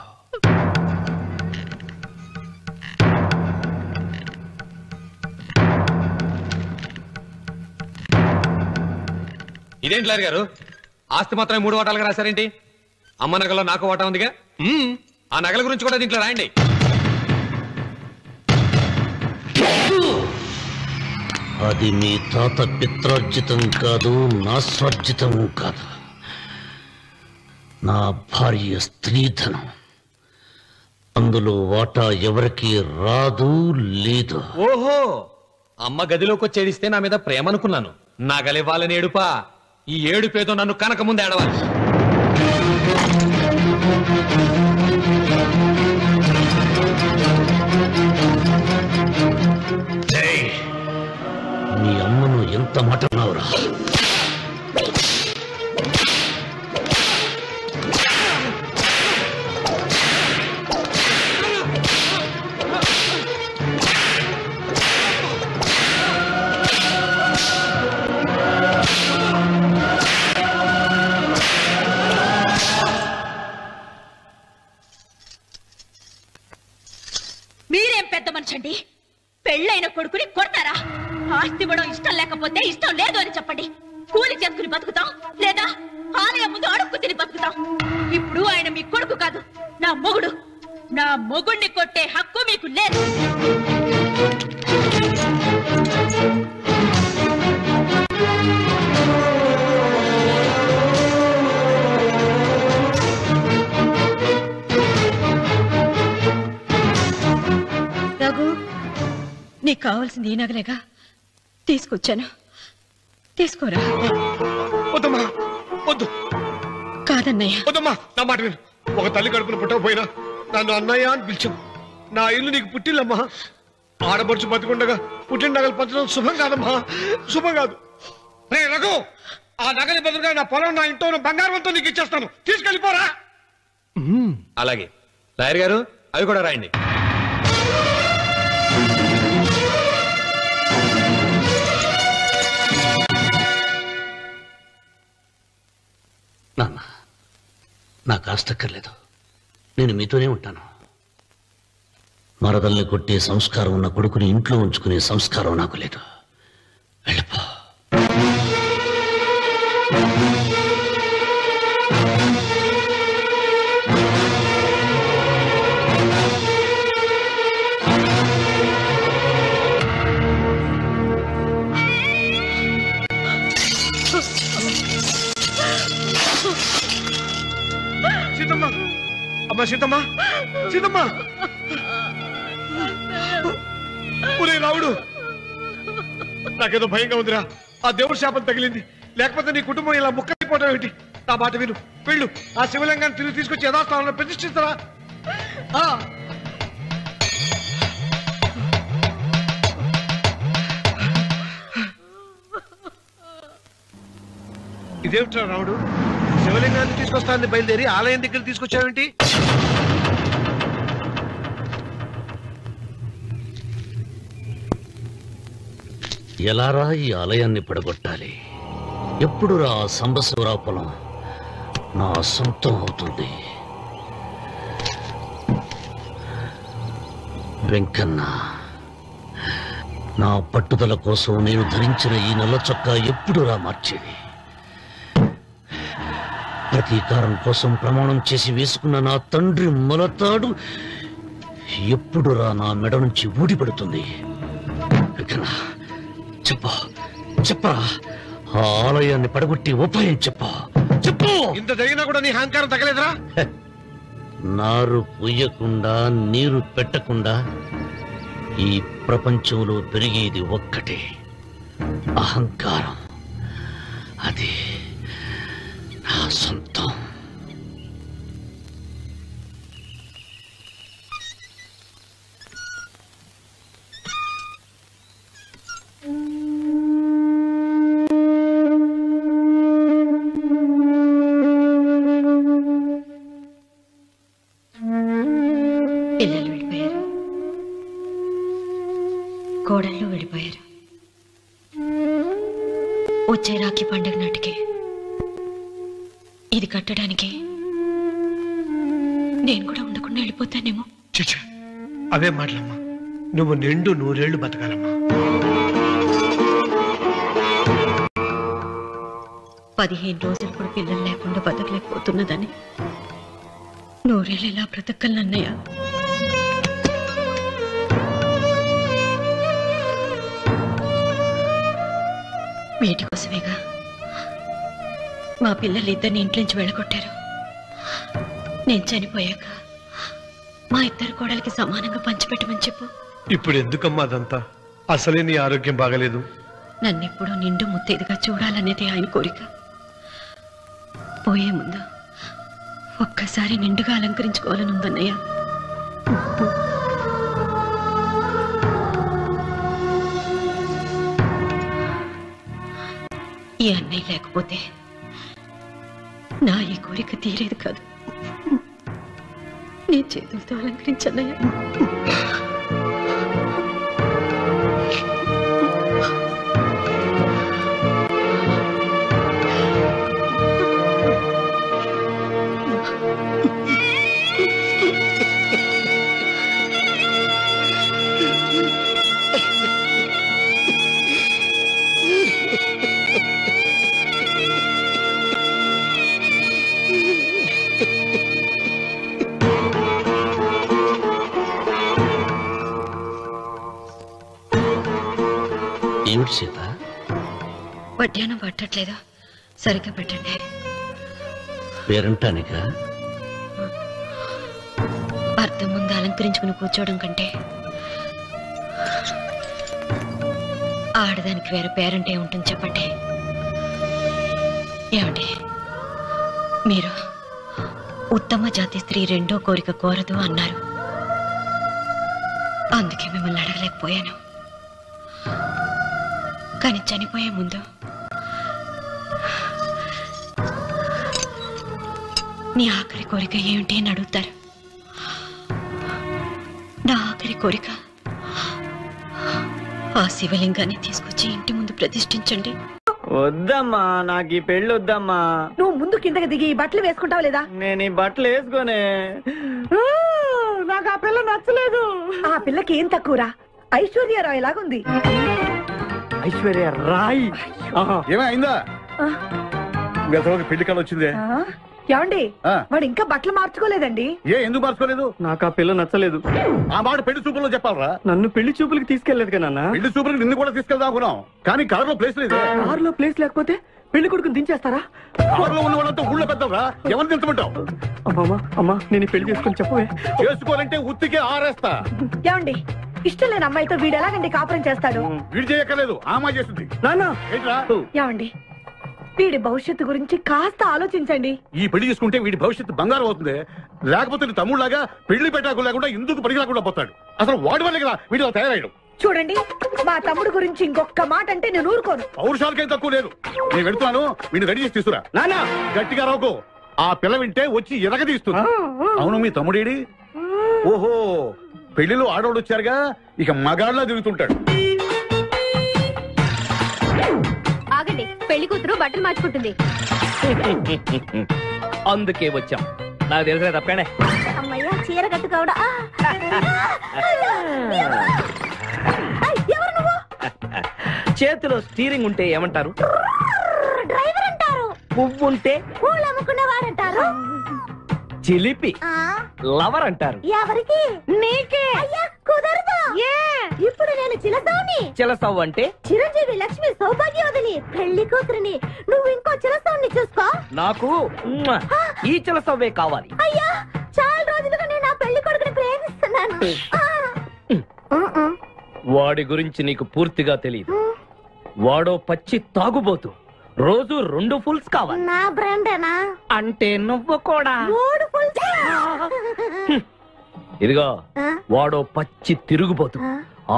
ఇదేంటి లారీ గారు, ఆస్తి మాత్రమే 3 వాటాలుగా రాశారేంటి? అమ్మ నగలో నాకు వాటా ఉందిగా, ఆ నగల గురించి కూడా దీంట్లో రాయండి. అది మీ తాత పిత్రార్జితం కాదు, నా స్వార్జితం కాదు. నా భార్య స్త్రీధనం. అందులో వాటా ఎవరికి రాదు లేదు. ఓహో, అమ్మ గదిలోకి వచ్చి ఏడిస్తే నా మీద ప్రేమ అనుకున్నాను. నగలివ్వాలని ఏడుపా. ఈ ఏడుపేదో నన్ను కనక ముందు ఏడవాలి. మీ అమ్మను ఎంత మాట అన్నావురా? మీరేం పెద్ద మనిషండి, పెళ్ళైన కొడుకుని కొడతారా? ఆస్తి ఇవ్వడం ఇష్టం లేకపోతే ఇష్టం లేదు అని చెప్పండి. కూలి చేసుకుని బతుకుతాం, లేదా ఆలయం ముందు అడుక్కు తిని బతుకుతాం. ఇప్పుడు ఆయన మీ కొడుకు కాదు, నా మొగుడు. నా మొగుడిని కొట్టే హక్కు మీకు లేదు. రఘు, నీకు కావాల్సింది ఈ నగలేగా, తీసుకొచ్చాను. తీసుకోరా. వద్దమ్మా, వద్దు. కాదన్నయ్య. వద్దమ్మా, నా మాట విను. ఒక తల్లి కడుపున పుట్టకపోయినా నన్ను అన్నయ్య అని పిలిచావు. నా ఇల్లు నీకు పుట్టిల్లమ్మా. ఆడపడుచు బతికుండగా పుట్టిన నగలు పంచడం శుభం కాదమ్మా, శుభం కాదు. రే రఘు, ఆ నగలి బదులుగా నా పొలం, నా ఇంట్లో బంగారంతో నీకు ఇచ్చేస్తాను. తీసుకెళ్ళిపోరా. అలాగే లాయర్ గారు, అవి కూడా రాయండి. నాన్న, నాకు ఆస్తక్కర్లేదు. నేను మీతోనే ఉంటాను. మరదల్ని కొట్టే సంస్కారం ఉన్న కొడుకుని ఇంట్లో ఉంచుకునే సంస్కారం నాకు లేదు. వెళ్ళిపో. సీతమ్మ, అమ్మా సీతమ్మ, సీతమ్మ. ఒరే రావుడు, నాకేదో భయంగా ఉందిరా. ఆ దేవుడి శాపం తగిలింది. లేకపోతే నీ కుటుంబం ఇలా ముక్కైపోవడం ఏంటి? నా మాట విను, వెళ్ళు. ఆ శివలింగాన్ని తిరిగి తీసుకొచ్చి యథాస్థానంలో ప్రతిష్ఠిస్తారా? ఇదేమిట్రా రావుడు, శివలింగాన్ని తీసుకొస్తానని బయలుదేరి ఆలయం దగ్గర తీసుకొచ్చావేంటి? ఎలారా ఈ ఆలయాన్ని పడగొట్టాలి? ఎప్పుడు రా సంబశివరావు పొలం నా సొంతం అవుతుంది? వెంకన్న, నా పట్టుదల కోసం నేను ధరించిన ఈ నల్ల చొక్కా ఎప్పుడు రా మార్చేది? ప్రతీకారం కోసం ప్రమాణం చేసి వేసుకున్న నా తండ్రి మొలతాడు ఎప్పుడు రా నా మెడ నుంచి ఊడిపడుతుంది? కొడుకనా చెప్పు చెప్పరా ఆ ఆలయాన్ని పడగొట్టి ఉపాయం చెప్పు చెప్పు. ఇంత జరిగినా కూడా నీ అహంకారం తగ్గలేదురా? నారు పొయ్యకుండా నీరు పెట్టకుండా ఈ ప్రపంచంలో పెరిగేది ఒక్కటే, అహంకారం. అది నా సొంతం. పిల్లలు వెళ్ళిపోయారు, కోడళ్ళు వెళ్ళిపోయారు. వచ్చే రాఖీ పండుగ నాటికి ఇది కట్టడానికి నేను కూడా ఉండకుండా వెళ్ళిపోతానేమో. చిచ్చా, అవే మాటలమ్మా. నువ్వు నిండు 100 ఏళ్లు బతకాలమ్మా. 15 రోజులు కూడా పిల్లలు లేకుండా బతకలేకపోతున్నదని 100 ఏళ్ళు ఎలా బ్రతకలన్నయ్య? వీటి కోసమేగా మా పిల్లలు ఇద్దరిని ఇంట్లోంచి వెళ్ళగొట్టారు. నేను చనిపోయాక మా ఇద్దరు కోడలికి సమానంగా పంచిపెట్టమని చెప్పు. ఇప్పుడు ఎందుకమ్మా అదంతా? అసలే నీ ఆరోగ్యం బాగలేదు. నన్నెప్పుడు నిండు ముత్తైదుగా చూడాలనేది ఆయన కోరిక. పోయే ముందు ఒక్కసారి నిండుగా అలంకరించుకోవాలని ఉందన్నయ్య. ఈ అన్నయ్య లేకపోతే నా ఈ కోరిక తీరేది కాదు. నీ చేతులతో అలంకరించన్నయ్య. ఏమిటి సీత? వడ్డానం పట్టట్లేదా? సరిగ్గా పెట్టండి. పేరంటానిక అర్థం ముందు అలంకరించుకుని కూర్చోవడం కంటే ఆడదానికి వేరే పేరంటే ఉంటుంది చెప్పండి. ఏమండి, మీరు ఉత్తమ జాతి స్త్రీ రెండో కోరిక కోరదు అన్నారు. అందుకే మిమ్మల్ని అడగలేకపోయాను. కానీ చనిపోయే ముందు నీ ఆఖరి కోరిక ఏమిటి అని అడుగుతారు. నా ఆఖరి కోరిక ఆ శివలింగాన్ని తీసుకొచ్చి ఇంటి ముందు ప్రతిష్ఠించండి. వద్దమ్మా, నాకు ఈ పెళ్లి వద్దమ్మా. నువ్వు ముందు కిందకి దిగి ఈ బట్టలు వేసుకుంటావు లేదా? నేను ఈ బట్టలు వేసుకోనే. నాకు ఆ పిల్ల నచ్చలేదు. ఆ పిల్లకి ఏం తక్కువరా? ఐశ్వర్యరాయ్ లాగుంది. ఐశ్వర్య రాయ్ ఏమైందా? పెళ్లి కాలం వచ్చిందే. ఏమండి, వాడు ఇంకా బట్టలు మార్చుకోలేదండి. ఎందుకు మార్చుకోలేదు? నాకు ఆ పిల్ల నచ్చలేదు. ఆ మాట పెళ్లి చూపుల్లో చెప్పాలరా? నన్ను పెళ్లి చూపులకి తీసుకెళ్లేదు కదా. పెళ్లి చూపులకు నిన్ను కూడా తీసుకెళ్దాం అనుకున్నాం, కానీ కారులో ప్లేస్ లేదు. కారులో ప్లేస్ లేకపోతే పెళ్లి కొడుకుని దించేస్తారా? కారులో ఉన్న వాళ్ళంతా ఊళ్ళో పెద్దవరా, ఎవరిని దించమంటావు? అమ్మా, నేను పెళ్లి చేసుకుని చెప్పవే. చేసుకోవాలంటే ఉత్తికే ఆరేస్తా. ఏమండి, ఇష్టం లేని అమ్మాయితో వీడు ఎలాగండి కాపురం చేస్తాడు? వీడు చేయక్కర్లేదు, ఆ అమ్మాయి చేస్తుంది. ఏమండి, వీడి భవిష్యత్తు గురించి కాస్త ఆలోచించండి. ఈ పెళ్లి చేసుకుంటే వీడి భవిష్యత్తు బంగారం అవుతుంది. లేకపోతే నీ తమ్ముళ్లాగా పెళ్లి పెట్టాకు లేకుండా ఇందుకు పనికి రాకుండా పోతాడు. అసలు వాడి వల్లే కదా వీడిలో తయారయ్యాడు. చూడండి, మా తమ్ముడు గురించి ఇంకొక మాట అంటే నేను ఊరుకోను. పౌరుషాలకేం తక్కువ లేదు. నేను వెళ్తున్నాను, వీడిని రెడీ చేసి తీసుకురా. నానా గట్టిగా రావుకో, ఆ పిల్ల వింటే వచ్చి ఎరగదీస్తుంది. అవును, మీ తమ్ముడేడి? ఓహో, పెళ్లిలో ఆడవాళ్ళు వచ్చారుగా, ఇక మగాళ్ళ తిరుగుతుంటాడు. ఆగండి, పెళ్లి కూతురు బట్టలు మార్చుకుంటుంది. అందుకే వచ్చాం. నాకు తెలిసిన తప్పేనే. అమ్మయ్య, చీర కట్టుకోవడా? చేతిలో స్టీరింగ్ ఉంటే ఏమంటారు? డ్రైవర్ అంటారు. పువ్వు ఉంటే పూలు అమ్ముకున్నవారంటారు. చిలిపి లవర్ అంటారు. ఎవరికి? నీకే. కుదరదు. ఇప్పుడు నేను చిలసౌని. చిలసవ్ అంటే చిరంజీవి లక్ష్మి సౌభాగ్యవతిని, పెళ్లి కూతురిని. నువ్వు ఇంకో చిలసౌని చూసుకో. నాకు ఈ చిలసవ్వే కావాలి. అయ్యా, చాలా రోజులుగా నేను ఆ పెళ్లి కొడుకుని ప్రేమిస్తున్నాను. వాడి గురించి నీకు పూర్తిగా తెలియదు. వాడో పచ్చి తాగుబోతు. రోజు 2 ఫుల్స్ కావాలి. నా బ్రాండేనా? అంటే నువ్వు కూడా 3 ఫుల్స్. ఇదిగో, వాడో పచ్చి తిరుగుబోతు.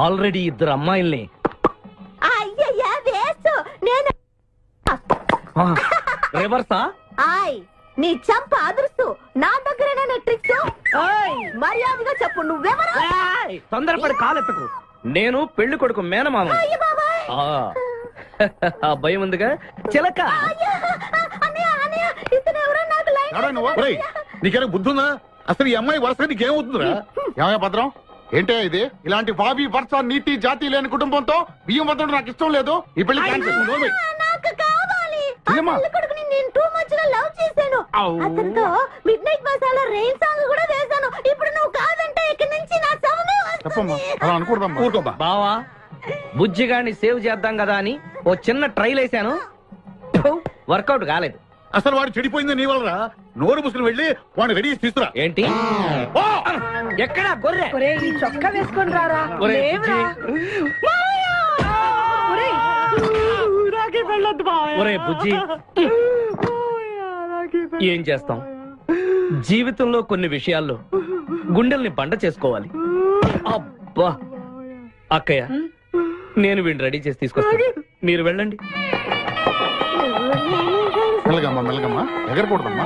ఆల్రెడీ 2 అమ్మాయిల్ని. అయ్యయ్యా వేస్ట్. నేను రివర్సా? నీ చంప అదురుస్తూ నా దగ్గరేనా ట్రిక్స్? మర్యాదగా చెప్పు, నువ్వెవరు? తొందరపడి కాలెత్తకు. నేను పెళ్లి కొడుకు మేనమామ. ఆ భయం ఉందిగా చిలక. నీకేనా బుద్ధుందా? అసలు ఈ అమ్మాయి వరుస నీకేమవుతుందిరా? ఏమయ్య భద్రం, ఏంటే ఇది? ఇలాంటి బాబీ వరుస నీతి జాతి లేని కుటుంబంతో బియ్యం వద్ద నాకు ఇష్టం లేదు. ఈ పెళ్లి క్యాన్సిల్. నాకు కావాలి. పెళ్లి కొడుకుని నేను టూ మచ్ గా లవ్ చేశాను. అతనితో mid night masala rain song కూడా వేశాను. ఇప్పుడు నువ్వు కాదంటే ఇక్కడి నుంచి నా శవమే వస్తుంది. బావా, బుజ్జిగాన్ని సేవ్ చేద్దాం కదా అని ఓ చిన్న ట్రైల్ వేసాను. వర్కౌట్ కాలేదు. అసలు వాడు చెడిపోయింది నీ వల్ల. నోరు ముసులు వెళ్ళి వాడిని రెడీ చేసి తీసుకురా. ఏంటి? ఎక్కడా గొర్రె? చొక్కా వేసుకొని రారా. ఒరే బుజ్జి, ఏం చేస్తాం? జీవితంలో కొన్ని విషయాల్లో గుండెల్ని బండ చేసుకోవాలి. అబ్బా, అక్కయ్య, నేను వీడిని రెడీ చేసి తీసుకొస్తాను. మీరు వెళ్ళండి. మెల్లగమ్మా మెల్లగమ్మా, ఎగరకూడదమ్మా.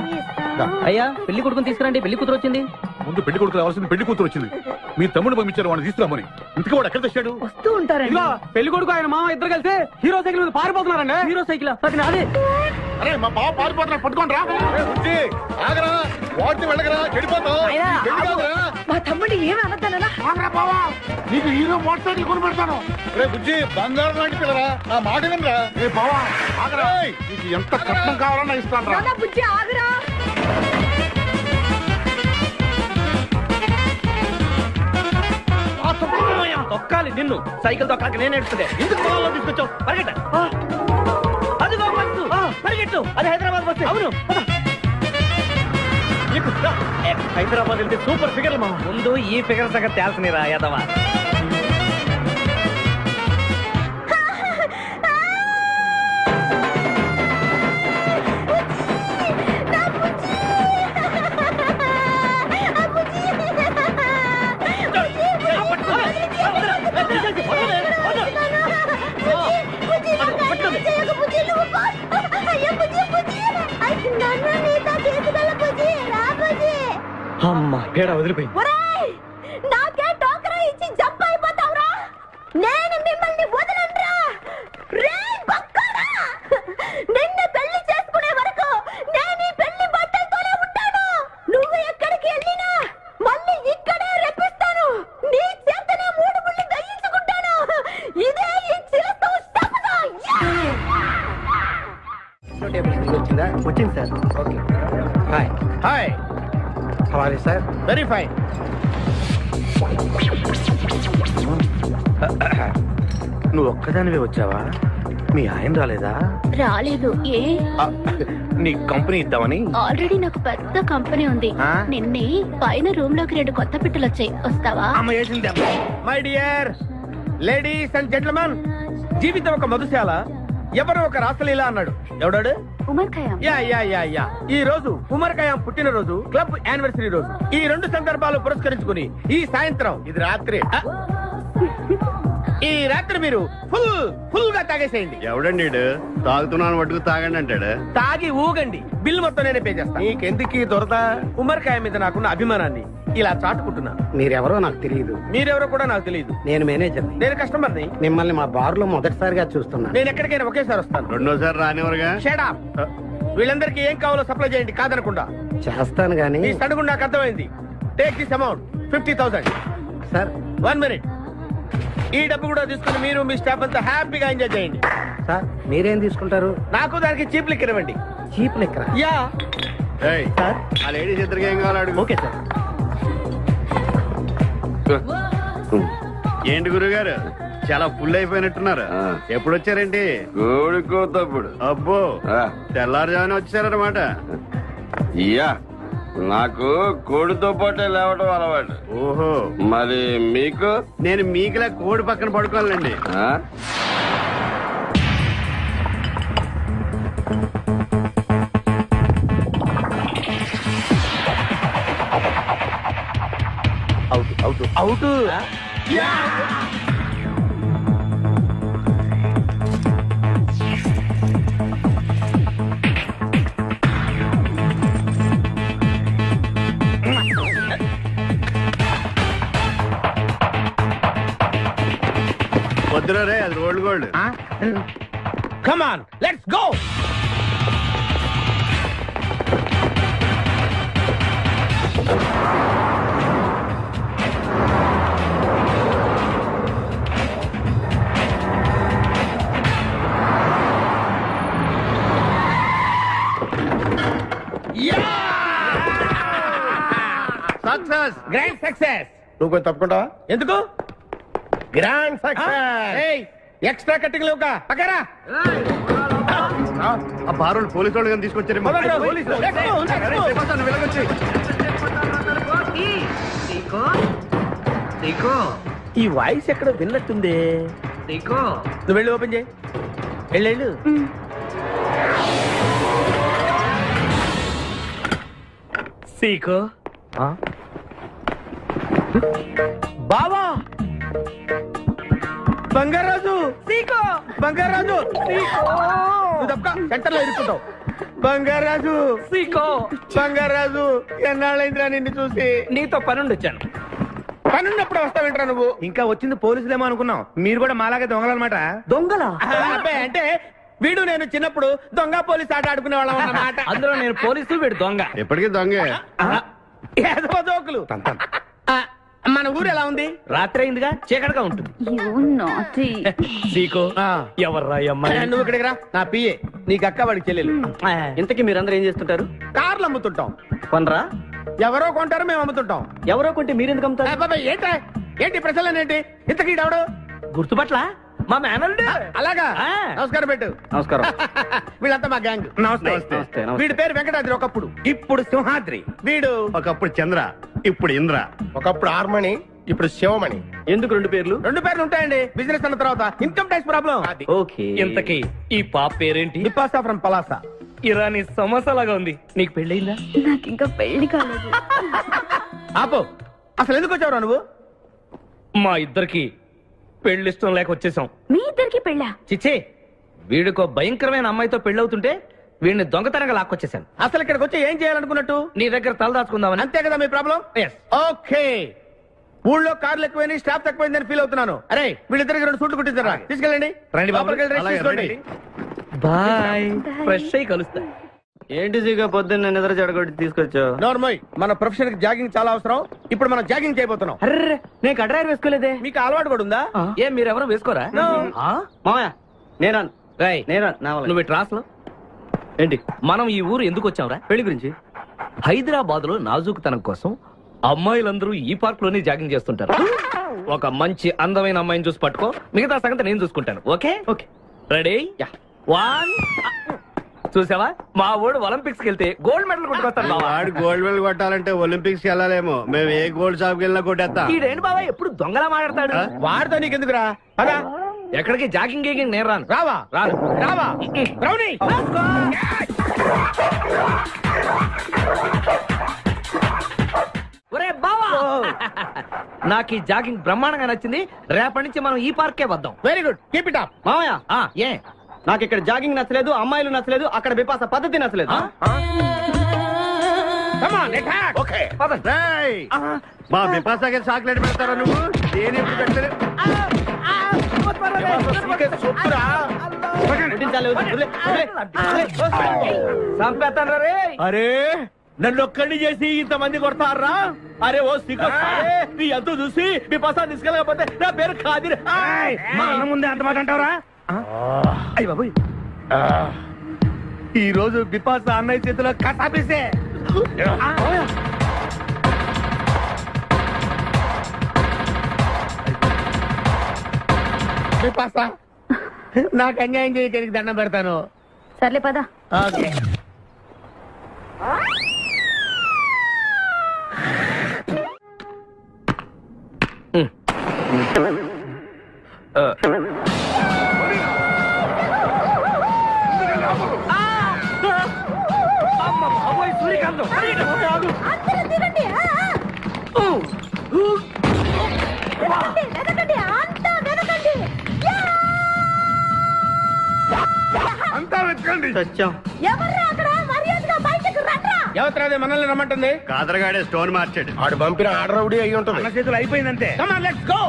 అయ్యా, పెళ్లి కొడుకుని తీసుకురండి. పెళ్లి కూతురు వచ్చింది. ముందు పెళ్లి కొడుకు రావాల్సింది పెళ్లి కూతురు వచ్చింది. మీ తమ్ముడు పంపించారు వాడిని తీసుకురామని. ఇంతకీ వాడు ఎక్కడ తెచ్చాడు? వస్తూ ఉంటారండి. పెళ్లి కొడుకు ఆయన మామ ఇద్దరు కలిసి హీరో సైకిల్ మీద పారిపోతున్నారండి. హీరో సైకిల్ అది నాదే. అరే మా బావ పారిపోతున్నాడు, పట్టుకోండి రా. ఆగరా, వాడిని వెళ్ళగరా, చెడిపోతావు. మా తమ్ముడు ఏమి అనద్దనా? నీకు హీరో మోటార్ సైకిల్ కొని పెడతాను. రే బుజ్జి, బంగారం లాంటి పిల్లరా, నా మాట వినరా. రే బావా, ఆగరా. నీకు ఎంత కట్నం కావాలన్నా ఇస్తాను రా. బుజ్జి ఆగరా. తొక్కాలి నిన్ను. సైకిల్ తొక్కాక నేను ఎడుతుండే. ఎందుకు పొలంలో తీసుకొచ్చావు? పరిగెట్ట. అదిగో బస్సు, పరిగెట్టు. అది హైదరాబాద్ బస్సు. అవును, హైదరాబాద్ వెళ్తే సూపర్ ఫిగర్ మా. ముందు ఈ ఫిగర్ సగం తేల్సనిరా యాదవా. అమ్మా, పేడ వదిలిపోయింది. నాకే టోకరా ఇచ్చి జంప్ అయిపోతావురా. నేను మిమ్మల్ని వదలనురా. రే బక్కరా, నిన్ను పెళ్లి చేసుకునే వరకు నేను ఈ పెళ్లి బట్టలతోనే ఉంటాను. నువ్వు ఎక్కడికి వెళ్ళినా మళ్ళీ ఇక్కడే రెప్పిస్తాను. నీ చేతనే 3 ముళ్ళు దయించుకుంటాను. ఇదే ఈ చిలతో శపథం. వచ్చిందా? వచ్చింది sir. Okay. Hi hi. How are you sir? Very fine. నువ్వు ఒక్కదానివే వచ్చావా? మీ ఆయన రాలేదా? రాలేదు. ఏ? నీ కంపెనీ ఇద్దామని. ఆల్రెడీ నాకు పెద్ద కంపెనీ ఉంది. నిన్నే పైన రూమ్ లోకి 2 కొత్త పిట్టలు వచ్చాయి. వస్తావా? My dear ladies and gentlemen, జీవితం ఒక మధుశాల. ఎవరో ఒక రాసలీలా అన్నాడు. ఎవడాడు? Omar Khayyam. Yeah yeah yeah yeah. ఈ రోజు ఉమర్ ఖయాం పుట్టినరోజు, క్లబ్ యానివర్సరీ రోజు. ఈ 2 సందర్భాలు పురస్కరించుకుని ఈ సాయంత్రం, ఇది రాత్రి, ఈ రాత్రి మీరు ఫుల్ గా తాగేసేయండి. ఎవడండి తాగుతున్నాను మటుకు తాగండి అంటాడు. తాగి ఊగండి, బిల్ మొత్తం నేనే పే చేస్తాను. నీకెందుకు దొరద? ఉమర్ ఖయాం మీద నాకున్న అభిమానాన్ని ఇలా చాటుకుంటున్నాను. మీరెవరో నాకు తెలియదు. మీరెవరో కూడా నాకు తెలియదు. నేను మేనేజర్. నేను కస్టమర్ని. మిమ్మల్ని మా బార్ లో మొదటిసారిగా చూస్తున్నా. నేను ఎక్కడికైనా ఒకేసారి వస్తాను. రెండోసారి రానివరగా. Shut up. వీళ్ళందరికీ ఏం కావాలో సప్లై చేయండి, కాదనకుండా. చేస్తాను గానీ ఈ సడుగు నాకు అర్థమైంది. Take this amount 50,000. Sir 1 minute. ఈ డబ్బు కూడా తీసుకుని మీరు మీ స్టాఫ్ అంతా హ్యాపీగా ఎంజాయ్ చేయండి. సార్ మీరేం తీసుకుంటారు? నాకు దానికి చీప్ లిక్కర్ ఇవ్వండి. Cheap liquor? యా. సార్ ఆ లేడీస్ ఇద్దరికి ఏం కావాలి? Okay sir. ఏంటి గురుగారు చాలా ఫుల్ అయిపోయినట్టున్నారు. ఎప్పుడు వచ్చారేంటి? కోడికోతప్పుడు. అబ్బో తెల్లారుజామున వచ్చారన్నమాట. ఇయ్యా నాకు కోడితో పాటే లేవడం అలవాటు. ఓహో మరి మీకు? నేను మీకులా కోడి పక్కన పడుకోవాలండి. అవుట్ అవుట్ వద్దురా రే, అది rolled gold. Come on let's go. Success, grand success. నువ్వు కొంచెం తప్పుకుంటావా? ఎందుకు? Grand success. ఎక్స్ట్రా కట్టింగ్ లేవుగా పక్కరా. ఆ బారులు పోలీసు వాళ్ళు కానీ తీసుకొచ్చారు. ఈ వాయిస్ ఎక్కడ విన్నట్టుంది. నువ్వు వెళ్ళి ఓపెన్ చేయి. వెళ్ళు. సీకో బావా, బంగారాజు, సీకో బంగారాజు, నువ్వు తప్ప సెంటర్ లో ఇరుక్కుంటావు. బంగారాజు, సీకో బంగారాజు, ఎన్నాళ్ళైందిరా నిన్ను చూసి. నీతో పనుండి వచ్చాను. పనున్నప్పుడు వస్తావేంట్రా నువ్వు? ఇంకా వచ్చింది పోలీసులేమో అనుకున్నాం. మీరు కూడా మాలాగే దొంగలన్నమాట. దొంగల అంటే వీడు నేను చిన్నప్పుడు దొంగ పోలీసు ఆట ఆడుకునే వాళ్ళం అన్నమాట. అందులో నేను పోలీసు, వీడు దొంగ. ఎప్పటికీ దొంగే. జోకులు. మన ఊరు ఎలా ఉంది? రాత్రి అయిందిగా, చీకటిగా ఉంటుంది. ఎవర్రా అమ్మాయి? నువ్వు ఇక్కడికి రా. నా పిఏ, నీకు అక్క, వాడికి చెల్లెలు. ఇంతకీ మీరందరూ ఏం చేస్తుంటారు? కార్లు అమ్ముతుంటాం. కొనరా? ఎవరో కొంటారు, మేము అమ్ముతుంటాం. ఎవరో కొంటే మీరెందుకు అమ్ముతారు? ఏంటి ప్రశ్నలేంటి? ఇంతకీ ఎవడు? గుర్తుపట్ల మా మేనల్డ్. అలాగా, నమస్కారం పెట్టు. నమస్కారం. వీళ్ళంతా మా గ్యాంగ్. నమస్తే. వీడి పేరు వెంకటాద్రి ఒకప్పుడు, ఇప్పుడు సింహాద్రి. వీడు ఒకప్పుడు చంద్ర, ఇప్పుడు ఇంద్ర. ఒకప్పుడు ఆర్మణి, ఇప్పుడు శివమణి. ఎందుకు రెండు పేర్లు? రెండు పేర్లు ఉంటాయండి. బిజినెస్ అన్న తర్వాత ఇన్కమ్ ట్యాక్స్ ప్రాబ్లం. ఓకే. ఇంతకీ ఈ పాప పేరేంటి? బిపాసా ఫ్రమ్ పలాసా. ఇరానీ సమోసా లాగా ఉంది. నీకు పెళ్ళయిందా? నాకు ఇంకా పెళ్లి కాలేదు. ఆపో, అసలు ఎందుకు వచ్చావురా నువ్వు? మా ఇద్దరికి పెళ్లిష్టం లేక వచ్చేసాం. మీ ఇద్దరికి పెళ్ళా? చిచ్చే, వీడికో భయంకరమైన అమ్మాయితో పెళ్ళవుతుంటే వీడిని దొంగతనంగా లాక్కొచ్చేసాను. అసలు ఇక్కడికి వచ్చి ఏం చేయాలనుకున్నట్టు? నీ దగ్గర తలదాచుకుందామని. అంతే కదా మీ ప్రాబ్లం? ఓకే. ఊళ్ళో కార్లు ఎక్కువైంది, స్టాఫ్ తక్కువైందని ఫీల్ అవుతున్నాను. అరే వీళ్ళిద్దరికి 2 సూట్లు కుట్టించారా? తీసుకెళ్ళండి. రండి బాబు. బాయ్. ఫ్రెష్ అయ్యి కలుస్తా. ఏంటి సీగా పొద్దున్న నిద్ర చెడగొట్టి తీసుకొచ్చావు? నోర్మోయ్, మన ప్రొఫెషన్ కి జాగింగ్ చాలా అవసరం. ఇప్పుడు మనం జాగింగ్ చేయబోతున్నాం. అర్రే, నేను కడ్రాయర్ వేసుకోలేదే. మీకు అలవాటు కూడా ఉందా? ఏం మీరెవరు వేసుకోరా? మామయ్య నేరాను. నువ్వు ట్రాస్ లో ఏంటి? మనం ఈ ఊరు ఎందుకు వచ్చాంరా? పెళ్లి గురించి. హైదరాబాద్ లో నాజూకుతనం కోసం అమ్మాయిలందరూ ఈ పార్క్ లోనే జాగింగ్ చేస్తుంటారు. ఒక మంచి అందమైన అమ్మాయిని చూసి పట్టుకో, మిగతా సంగతి నేను చూసుకుంటాను. Okay okay. రెడీ? 1. చూసావా, మా వాడు ఒలింపిక్స్ కి వెళ్తే గోల్డ్ మెడల్ కొట్టుకొస్తాను. వాడు గోల్డ్ మెడల్ కొట్టాలంటే ఒలింపిక్స్ కి వెళ్ళాలేమో. మేము ఏ గోల్డ్ షాప్ కి వెళ్ళినా కొట్టేస్తాం. ఈడేంటి బాబా ఎప్పుడు దొంగలా మాట్లాడతాడు? వాడితో నీకెందుకురా? ఎక్కడికి జాగింగ్ గీగింగ్ నేను రాను. రావా? రావా? రౌడీ ఒరే బావా, నాకు ఈ జాగింగ్ బ్రహ్మాండంగా నచ్చింది. రేపటి నుంచి మనం ఈ పార్కే వద్దాం. Very good, keep it up. మామయ్య ఏ నాకు ఇక్కడ జాగింగ్ నచ్చలేదు, అమ్మాయిలు నచ్చలేదు, అక్కడ బిపాస పద్ధతి నచ్చలేదు. మా బిపాసాకి చాక్లెట్ పెడతారా నువ్వు? నేను ఎప్పుడు పెట్టలేదు. అరే నన్ను ఒక్కడిని చేసి ఇంతమంది కొడతారా? అరే ఓ సిగ్గు, నీ ఎంత చూసి బిపాసా తీసుకెళ్ళకపోతే నా పేరు ఖాదిర్. మా అన్న ముందే అంత మాట అంటావరా? అయ్య బాబు, ఈ రోజు బిపాసా అన్నయ్య చేతిలో కసాపిసే. నాకు అన్యాయం చేయడానికి దండం పెడతాను. సర్లే పద. ఓకే. సూర్యకాంతం అంతా వెతకండి. ఎవరు మనల్ని రమ్మంటుంది? కాదరగాడే స్టోన్ మార్చాడు. ఆడు పంపిన ఆర్డర్ రౌడీ అయి ఉంటుంది. మన చేతులు అయిపోయిందంటే. Come on, let's go.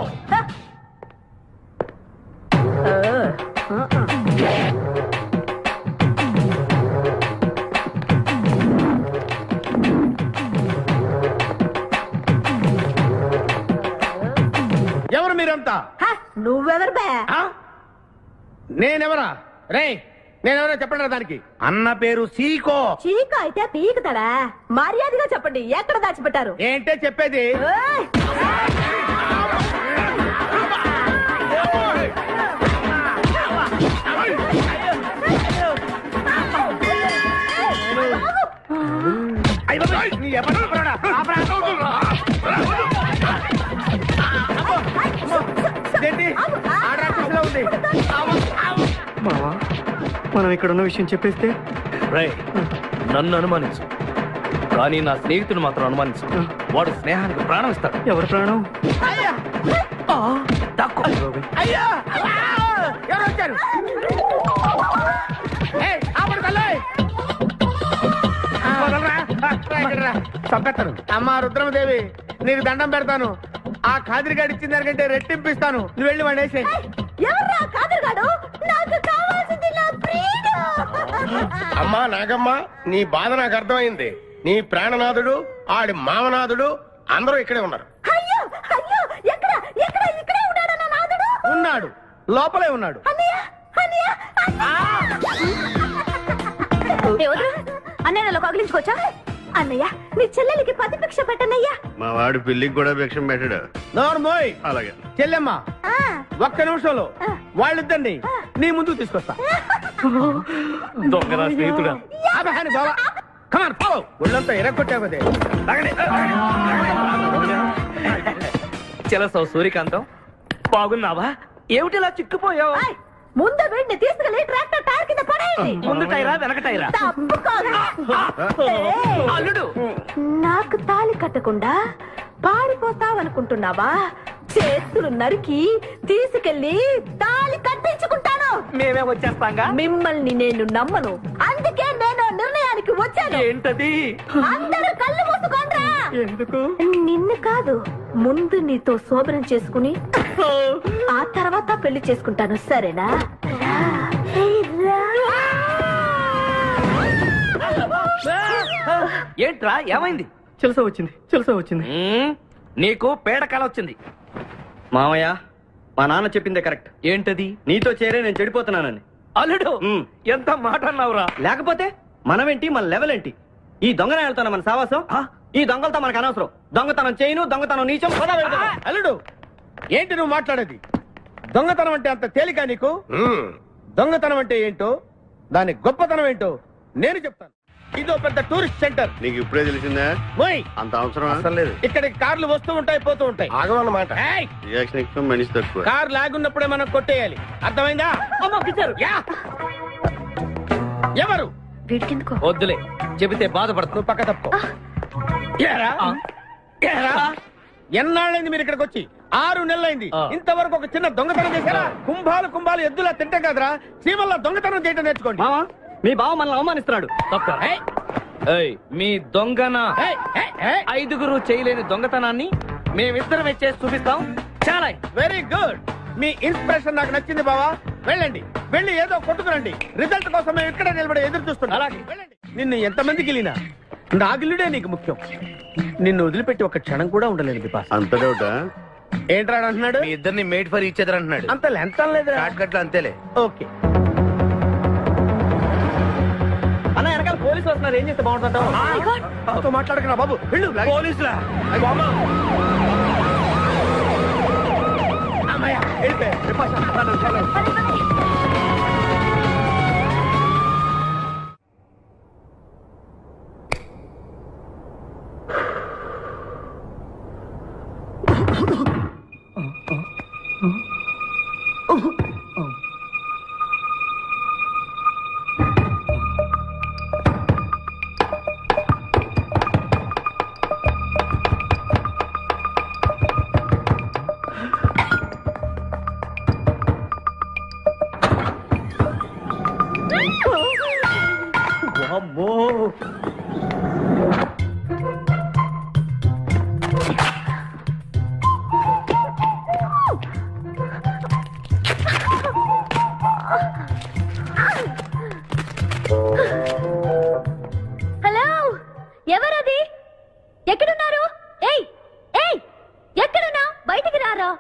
ఎవరు మీరంతా? నువ్వెవరు బే? నేనెవరా? రే నేనెవరో చెప్పండి దానికి. అన్న పేరు సీకో. చీక అయితే పీకుతాడా? మర్యాదగా చెప్పండి, ఎక్కడ దాచిపెట్టారు? ఏంటే చెప్పేది? మనం ఇక్కడ ఉన్న విషయం చెప్పేస్తే నన్ను అనుమానించు, కానీ నా స్నేహితుడు మాత్రం అనుమానించు. వాడు స్నేహానికి ప్రాణం ఇస్తాడు. ఎవరు ప్రాణం? ఎవరు వచ్చారు? చంపేస్తాను. అమ్మా రుద్రమదేవి, నీకు దండం పెడతాను. ఆ ఖాదిరిగాడు ఇచ్చిన దానికంటే రెట్టింపిస్తాను. నువ్వు వెళ్ళి వాడు వేసే. అమ్మా నాగమ్మ, నీ బాధ నాకు అర్థమైంది. నీ ప్రాణనాథుడు, ఆడి మామనాథుడు అందరూ ఇక్కడే ఉన్నారు. ఉన్నాడు, లోపలే ఉన్నాడు. అన్నయ్య కగిలించుకోవచ్చా? అన్నయ్య, నీ చెల్లెలికి పతి భిక్ష పెట్టనయ్యా. మా వాడు పెళ్లికి కూడా భిక్షం పెట్టాడు. నోర్మోయ్. అలాగే చెల్లెమ్మ, ఒక్క నిమిషంలో వాళ్ళిద్దరిని నీ ముందుకు తీసుకొస్తా. దొంగరా స్నేహితుడా. బాబా కమాన్ ఫాలో. ఒళ్ళంతా ఎరగొట్టావు కదే. చెలసావు సూర్యకాంతం, బాగున్నావా? ఏమిటిలా చిక్కుపోయావు? ముందు వీడిని తీసుకెళ్లి ట్రాక్టర్ టైర్ కింద పడేయండి. ముందు టైరా వెనక టైరా? అల్లుడు, నాకు తాళి కట్టకుండా పారిపోతావనుకుంటున్నావా? చేతులు నరికి తీసుకెళ్లి తాళి కట్టించుకుంటాను. మేమే వచ్చేస్తాంగా. మిమ్మల్ని నేను నమ్మను, అందుకే నేను నిర్ణయానికి వచ్చాను. ఏంటది? అందరూ కళ్ళు మూసుకోండ్రా. ఎందుకు? నిన్ను కాదు, ముందు నీతో శోభనం చేసుకుని ఆ తర్వాత పెళ్లి చేసుకుంటాను, సరేనా? ఏంట్రా ఏమైంది? చెలసా వచ్చింది. నీకు పేడకాల వచ్చింది. మామయ్య, మా నాన్న చెప్పిందే కరెక్ట్. ఏంటది? నీతో చేరే నేను చెడిపోతున్నానని. అల్లుడు, ఎంత మాట అన్నావురా. లేకపోతే మనమేంటి, మన లెవెల్ ఏంటి? ఈ దొంగనే వెళ్తాను మన సావాసం. ఈ దొంగలతో మనకు అనవసరం. దొంగతనం చేయను, దొంగతనం నీచం. అల్లుడు, ఏంటి నువ్వు మాట్లాడేది? దొంగతనం అంటే అంత తేలిక నీకు? దొంగతనం అంటే ఏంటో, దాని గొప్పతనం ఏంటో నేను చెప్తాను. ఇదో పెద్ద టూరిస్ట్ సెంటర్. నీకు ఇప్పుడే తెలిసిందా? అంత అవసరం అసలు లేదు. ఇక్కడికి కార్లు వస్తూ ఉంటాయి, పోతూ ఉంటాయి. ఆగమన్నమాట. రియాక్షన్ ఎక్కువ, మనిషి తక్కువ. కార్ లాగున్నప్పుడే మనం కొట్టేయాలి, అర్థమైందా? ఎవరు? వద్దులే, చెబితే బాధపడతా. నువ్వు పక్క తప్పుకో. ఎన్నాళ్ళైంది మీరు ఇక్కడికి వచ్చి? 6 నెలలైంది. ఇంతవరకు ఒక చిన్న దొంగతనం చేశారా? కుంభాలు ఎద్దులా తింటే కదరా, సీమల్లా దొంగతనం చేయటం నేర్చుకోండి. మీ బావ మనల్ని అవమానిస్తున్నాడు. మీ దొంగన 5గురు చేయలేని దొంగతనాన్ని మేమిద్దరమే చేసి చూపిస్తాం. చాలా వెరీ గుడ్. మీ ఇన్స్పిరేషన్ నాకు నచ్చింది బావా. వెళ్ళండి, వెళ్ళి ఏదో కొట్టుకురండి. రిజల్ట్ కోసం మేము ఇక్కడ నిలబడి ఎదురు చూస్తున్నాం. అలాగే వెళ్ళండి. నిన్ను ఎంతమందికి వెళ్ళినా నా గిల్లుడే నీకు ముఖ్యం. నిన్ను వదిలిపెట్టి ఒక క్షణం కూడా ఉండలేదు బిపాస్. అంత డౌటా? ఏంట్రా అంటున్నాడు? మీ ఇద్దరిని మేడ్ ఫర్ ఈచ్ అదర్ అంటున్నాడు. అంత లెంత్ లేదు, కట్లు అంతేలే. ఓకే. అన్న, వెనకాల పోలీసు వస్తున్నారు. ఏం చేస్తే బాగుంటుంటావు? మాట్లాడకరా బాబు, వెళ్ళు. పోలీసులా? హలో, ఎవరది? ఎక్కడున్నారు? ఏయ్ ఏయ్, ఎక్కడున్నా? బయటికి రారా.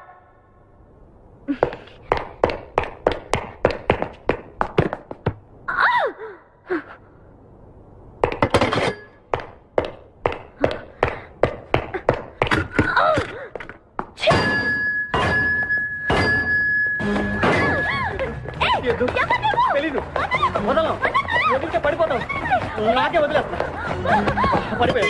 పడిపోతావు. నాకే వదిలేస్తా. పడిపోయావు.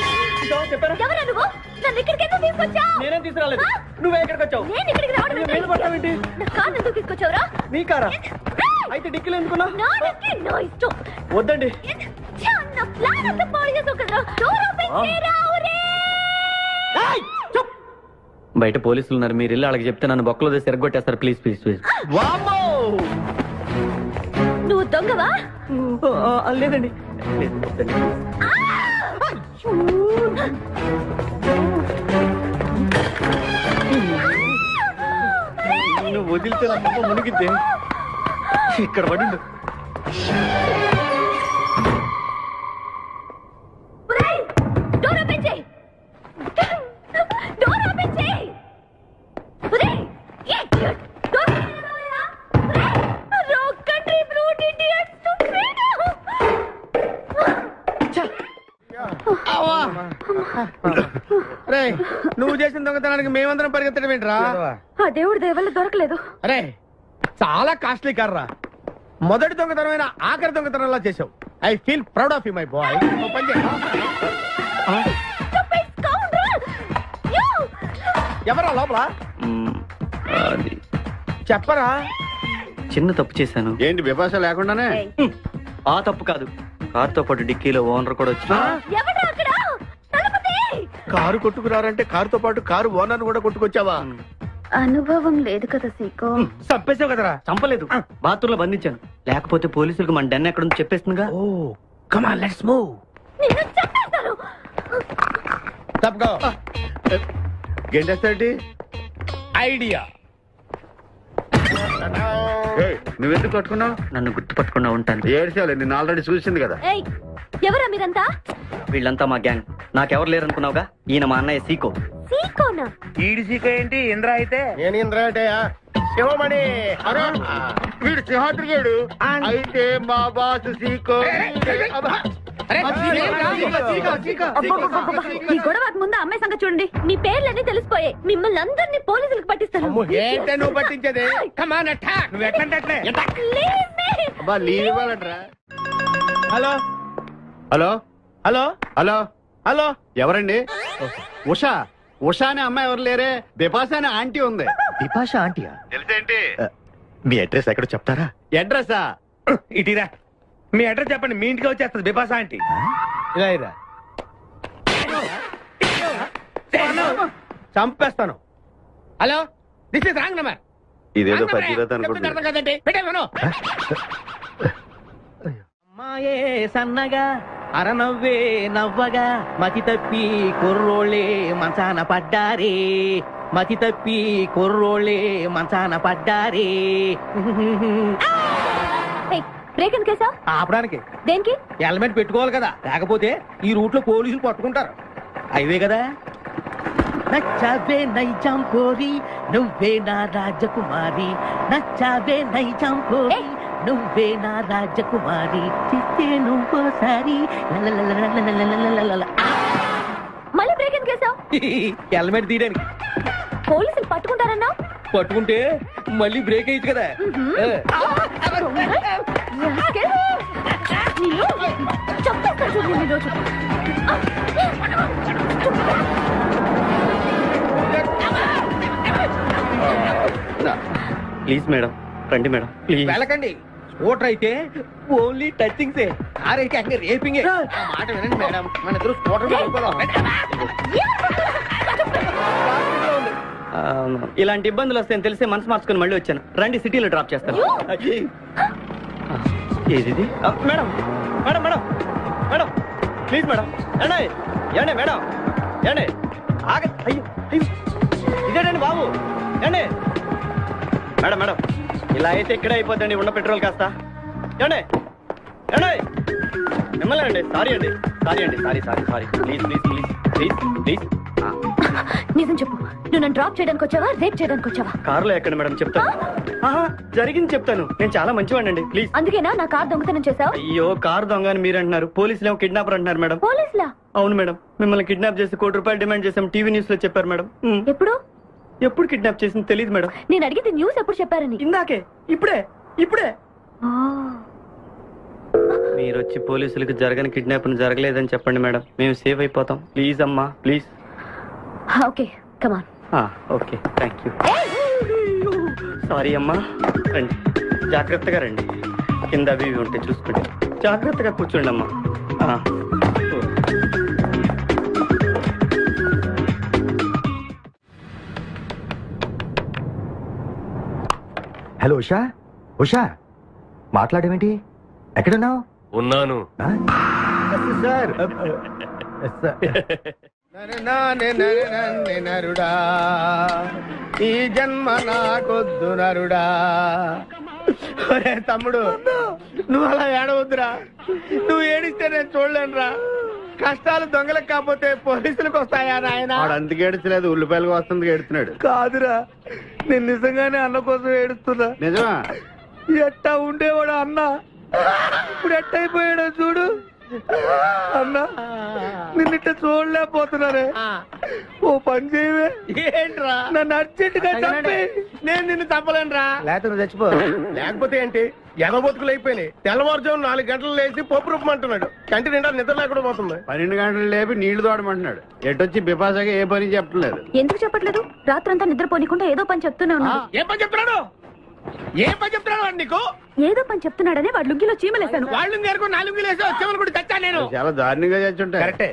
చెప్పారా? ఎవరా నువ్వు? నన్ను ఇక్కడికి ఎందుకు తీసుకొచ్చావు? నేనేం తీసుకురాలేదు. నువ్వే ఎక్కడికి వచ్చావు? నేను ఇక్కడికి రావడం ఏంటి? మీద పడతావేంటి? నా కారు ఎందుకు తీసుకొచ్చావురా? నీ కారా? అయితే డిక్కీలు ఎందుకున్నా? నా డిక్కీ నా ఇష్టం. వద్దండి. నా ప్లాన్ అంతా పాడు చేసావు కదరా. డోర్ ఓపెన్ చేయరా. బయట పోలీసులు ఉన్నారు. మీరు ఇల్లు వాళ్ళకి చెప్తే నన్ను బొక్కలో తీసి ఎరగొట్టేస్తారు. Please please please. నువ్వు దొంగవా? లేదండి. నువ్వు వదిలితే నా మొక్క మునిగిద్దే. ఇక్కడ పడిండు. డోర్ ఓపెన్ చేయి. డోర్ ఓపెన్ చేయి. నువ్వు చేసిన దొంగతనానికి మేమందరం పరిగెత్తడం ఏంట్రా? ఆ దేవుడి దయవల్ల దొరకలేదు. అరే చాలా కాస్ట్లీ కార్రా. మొదటి దొంగతనమైన ఆఖరి దొంగతనంలా చేసావు. I feel proud of you my boy. ఎవరా లోపల? చెప్పరా. చిన్న తప్పు చేశాను. ఏంటి విభాష లేకుండానే? ఆ తప్పు కాదు. కారుతో పాటు డిక్కీలో ఓనర్ కూడా వచ్చి కారు కొట్టుకురారంటే కారుతో పాటు కారు ఓనర్ కూడా కొట్టుకొచ్చావా? అనుభవం లేదు కదా సీకో. చంపేసావు కదరా? చంపలేదు. బాత్రూంలో బంధించాను. లేకపోతే పోలీసులకు మన డన్ ఎక్కడ చెప్పేస్తుందిగా. Oh come on let's move. తప్పుకో. గెంటేస్తాంటి ఐడియా. నువ్వెందుకు పట్టుకున్నావు? నన్ను గుర్తు పట్టుకున్నా ఉంటాను. ఏడ్చాలి, నిన్ను ఆల్రెడీ చూసింది కదా. ఎవరా మీరంతా? వీళ్ళంతా మా గ్యాంగ్. నాకెవరు లేరనుకున్నావుగా. ఈయన మా అన్నయ్య సీకో. సీకోనా? ఈడి సీకో ఏంటి? ఇంద్ర అయితే నేను ఇంద్ర అంటే శివమణి. వీడు సింహాద్రిగాడు అయితే మా బాస్ సీకో. ఈ గొడవకు ముందు అమ్మాయి సంగతి చూడండి. మీ పేర్లన్నీ తెలిసిపోయాయి. మిమ్మల్ని అందరినీ పోలీసులకు పట్టిస్తాను. ఏంటే నువ్వు పట్టించేది? కమాన్ అటాక్. నువ్వు ఎట్లంటే లీవ్ ఇవ్వాలంటరా. Hello hello hello hello hello. ఎవరండి? ఉషా. ఉషా అనే అమ్మాయి ఎవరు లేరే. బిపాషా అనే ఆంటీ ఉంది. బిపాషా ఆంటీయా? తెలుసేంటి? మీ అడ్రస్ ఎక్కడ చెప్తారా? అడ్రసా? ఇటీరా మీ అడ్రస్ చెప్పండి. మీ ఇంటికి వచ్చేస్తుంది బిపాసా ఆంటీ. ఇలా ఇరా. చంపేస్తాను. Hello this is wrong number. ఇదేదో పచ్చిరత అనుకుంటున్నా. కదండి పెట్టేమను. అమ్మాయే సన్నగా అరనవ్వే నవ్వగా మతి తప్పి కుర్రోళ్ళే మంచాన పడ్డారే. మతి తప్పి కుర్రోళ్ళే మంచాన పడ్డారే. బ్రేక్ ఎందుకు వేసావ్? ఆపడానికి. దేనికి? హెల్మెట్ పెట్టుకోవాలి కదా, లేకపోతే ఈ రూట్ లో పోలీసులు పట్టుకుంటారు. అయివే కదా. నచ్చావే నైజాం కోరి నువ్వే నా రాజకుమారి. నచ్చావే నైజాం కోరి నువ్వే నా రాజకుమారి. చిస్తే నువ్వోసారి. మళ్ళీ బ్రేక్ ఎందుకు వేసావ్? హెల్మెట్ తీయడానికి. పోలీసులు పట్టుకుంటారన్నా? పట్టుకుంటే మళ్ళీ బ్రేక్ అయ్యింది కదా. ప్లీజ్ మేడం, రండి మేడం ప్లీజ్. వెళ్ళకండి. స్కూటర్ అయితే ఓన్లీ టచింగ్సే, కార్ అయితే అங்கே రేపింగే. మాట వినండి మేడం, మన ఇద్దరు స్కూటర్ మీద వెళ్ళిపోదాం. ఇలాంటి ఇబ్బందులు వస్తాయని తెలిసే మనసు మార్చుకుని మళ్ళీ వచ్చాను. రండి సిటీలో డ్రాప్ చేస్తాను. ఏది madam? Madam madam madam please madam. ఏండి ఏండి మేడం, ఏండి ఆగ. అయ్యో అయ్యో ఇదేనండి బాబు. ఏండి మేడం మేడం, ఇలా అయితే ఇక్కడే అయిపోద్దండి ఉన్న పెట్రోల్ కాస్త. ఏండి ఏండి మిమ్మల్ని అండి. సారీ అండి, సారీ అండి, sorry sorry sorry. Please please please please please. నిజం చెప్పు, నువ్వు నన్ను డ్రాప్ చేయడానికి వచ్చావా, రేప్ చేయడానికి వచ్చావా? కారులో ఎక్కడ మేడం చెప్తాను. జరిగింది చెప్తాను. నేను చాలా మంచివాడినండి ప్లీజ్. అందుకేనా నా కార్ దొంగతనం చేసావు? అయ్యో కారు దొంగ అని మీరు అంటున్నారు, పోలీసులు ఏమో కిడ్నాపర్ అంటున్నారు మేడం. పోలీసులా? అవును మేడం, మిమ్మల్ని కిడ్నాప్ చేసి ₹1,00,00,000 డిమాండ్ చేసాం, టీవీ న్యూస్ లో చెప్పారు మేడం. ఎప్పుడు? ఎప్పుడు కిడ్నాప్ చేసింది తెలియదు మేడం. నేను అడిగితే న్యూస్ ఎప్పుడు చెప్పారని. ఇందాకే, ఇప్పుడే ఇప్పుడే. మీరు వచ్చి పోలీసులకు జరగని కిడ్నాప్ జరగలేదని చెప్పండి మేడం, మేము సేఫ్ అయిపోతాం. ప్లీజ్ అమ్మా please. Okay come on. Okay thank you. Sorry అమ్మా. రండి జాగ్రత్తగా రండి, కింద అవి ఇవి ఉంటే చూసుకోండి. జాగ్రత్తగా కూర్చోండి అమ్మా. హలో ఉషా, ఉషా మాట్లాడేమిటి? ఎక్కడున్నావు? ఉన్నాను సార్. నరుడా, ఈ జన్మ నాకొద్దు నరుడా. ఒరే తమ్ముడు, నువ్వు అలా ఏడవద్దురా. నువ్వు ఏడిస్తే నేను చూడలేనురా. కష్టాలు దొంగలకు కాకపోతే పోలీసులకు వస్తాయా నాయన? అందుకే ఏడ్చలేదు, ఉల్లిపాయలకు వస్తుంది ఏడుస్తున్నాడు. కాదురా, నేను నిజంగానే అన్న కోసం ఏడుస్తున్నా. నిజమా? ఎట్టా ఉండేవాడు అన్న, ఇప్పుడు ఎట్టయిపోయాడో చూడు. అన్నా నిన్నిట్ట చూడలేకపోతున్నారే. ఓ పని చేయవే. ఏంట్రా? నన్ను అర్జెంటుగా చంపి నేను నిన్ను చంపలేనురా. లేకపోతే చచ్చిపో. లేకపోతే ఏంటి, ఎనబొతుకులు అయిపోయినాయి. తెల్లవారుజాము 4 గంటలు లేచి పప్పు రూపమంటున్నాడు. కంటి నిండా నిద్ర లేకుండా పోతుంది. 12 గంటలు లేపి నీళ్లు తోడమంటున్నాడు. ఎటొచ్చి బిపాసగా ఏ పని చెప్పట్లేదు. ఎందుకు చెప్పట్లేదు? రాత్రంతా నిద్రపోనికుండా ఏదో పని చెప్తూనే ఉన్నాడు. ఏం పని చెప్తున్నాడు? ఏం పని చెప్తున్నాడు వాడు నీకు? ఏదో పని చెప్తున్నాడని వాడు లుంగిలో చీమలేశాను. వాళ్ళు నేర్కో 4 గిలేసి వచ్చేమని కూడా చచ్చా నేను. చాలా దారుణంగా చచ్చుంటాయి. కరెక్టే.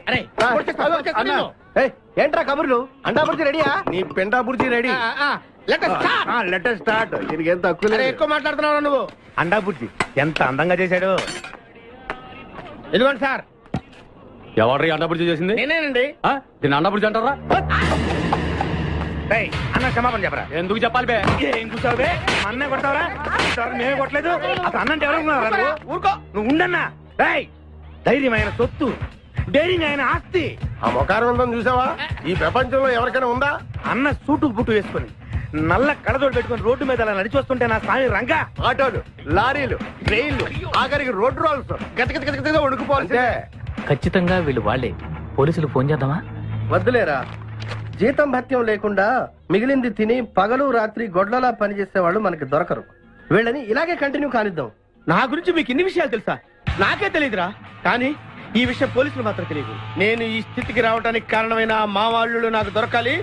ఏంట్రా కబుర్లు? అండా బుర్జీ రెడీయా? నీ పెండా బుర్జీ రెడీ. Letter start. దీనికి ఏం తక్కువ లేదు. ఎక్కువ మాట్లాడుతున్నావు నువ్వు. అండా బుర్జీ ఎంత అందంగా చేశాడు. ఇదిగోండి సార్. ఎవరు అండాపుడి చేసింది? నేనేనండి. దీన్ని అండాపుడి అంటారా? అన్న క్షమాపణ చెప్పరా. ఎందుకు చెప్పాలి బే? ఏం కూర్చోవు బే? అన్నే కొడతావరా? మేమే కొట్టలేదు. అసలు అన్నంటే ఎవరు? ఊరుకో. నువ్వు ఉండన్నా. ధైర్యమైన సొత్తు, డైరింగ్ అయిన ఆస్తి. ఆ మొకారం ఉందని చూసావా? ఈ ప్రపంచంలో ఎవరికైనా ఉందా? అన్న సూటు బుట్టు వేసుకుని నల్ల కడదోడు పెట్టుకుని రోడ్డు మీద అలా నడిచి వస్తుంటే నా స్వామి రంగా. ఆటోలు, లారీలు, ట్రైన్లు, ఆఖరికి రోడ్డు రోల్స్ గతగతగతగా వణుకుపోతే. ఖచ్చితంగా వీళ్ళు వాళ్ళే. పోలీసులు ఫోన్ చేద్దామా? వద్దులేరా, జీతం భత్యం లేకుండా మిగిలింది తిని పగలు రాత్రి గొడ్లలా పనిచేసే వాళ్ళు మనకి దొరకరు. వీళ్ళని ఇలాగే కంటిన్యూ కానిద్దాం. నా గురించి మీకు ఇన్ని విషయాలు తెలుసా? నాకే తెలియదురా. కానీ ఈ విషయం పోలీసులు మాత్రం తెలియదు. నేను ఈ స్థితికి రావడానికి కారణమైన మా వాళ్ళు నాకు దొరకాలి.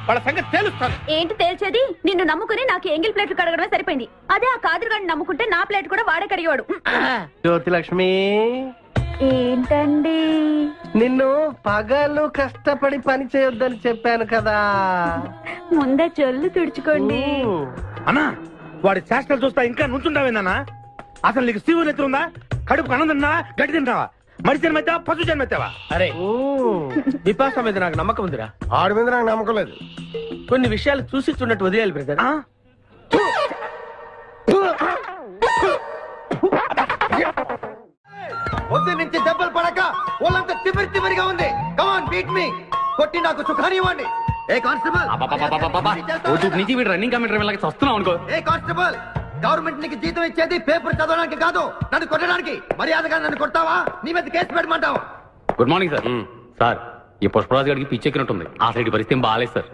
వాళ్ళ సంగతి తెలుస్తాను. ఏంటి తేల్చేది? నిన్ను నమ్ముకుని నాకు ఎంగిల్ ప్లేట్లు కడగడమే సరిపోయింది. అదే ఆ కాదురుగాడిని నమ్ముకుంటే నా ప్లేట్ కూడా వాడే కడిగేవాడు. జ్యోతి లక్ష్మి, ఏంటండి? నిన్ను పగలు కష్టపడి పని చేయొద్దని చెప్పాను కదా. ముందే చొల్లు తుడుచుకోండి. అన్నా వాడి చేష్టలు చూస్తా ఇంకా నుంచుంటావేందన్నా? అసలు నీకు శివుని ఎత్తుందా? కడుపు అన్నం తిన్నావా, గడ్డి తింటావా? మడి జన్మెత్తావా, పశు జన్మెత్తావా? అరే విపాస మీద నాకు నమ్మకం ఉందిరా. ఆడి మీద నాకు నమ్మకం లేదు. కొన్ని విషయాలు చూసి చూడట్టు వదిలేయాలి బ్రదర్. పొద్దు నుంచి దెబ్బలు పడక వాళ్ళంతా తిమిరి తిమిరిగా ఉంది. కమాన్ బీట్ మీ, కొట్టి నాకు సుఖాన్ని ఇవ్వండి. ఏ కానిస్టేబుల్, నుంచి వీడు రన్నింగ్ కమిటర్ వెళ్ళకి వస్తున్నావు అనుకో. ఏ కానిస్టేబుల్, గవర్నమెంట్ నీకు జీతం ఇచ్చేది పేపర్ చదవడానికి కాదు, నన్ను కొట్టడానికి. మర్యాదగా నన్ను కొడతావా, నీ మీద కేసు పెట్టమంటావు. Good morning sir. సార్, ఈ పుష్పరాజు గారికి పిచ్చెక్కినట్టుంది. ఆ సైడ్ పరిస్థితి బాగాలేదు సార్.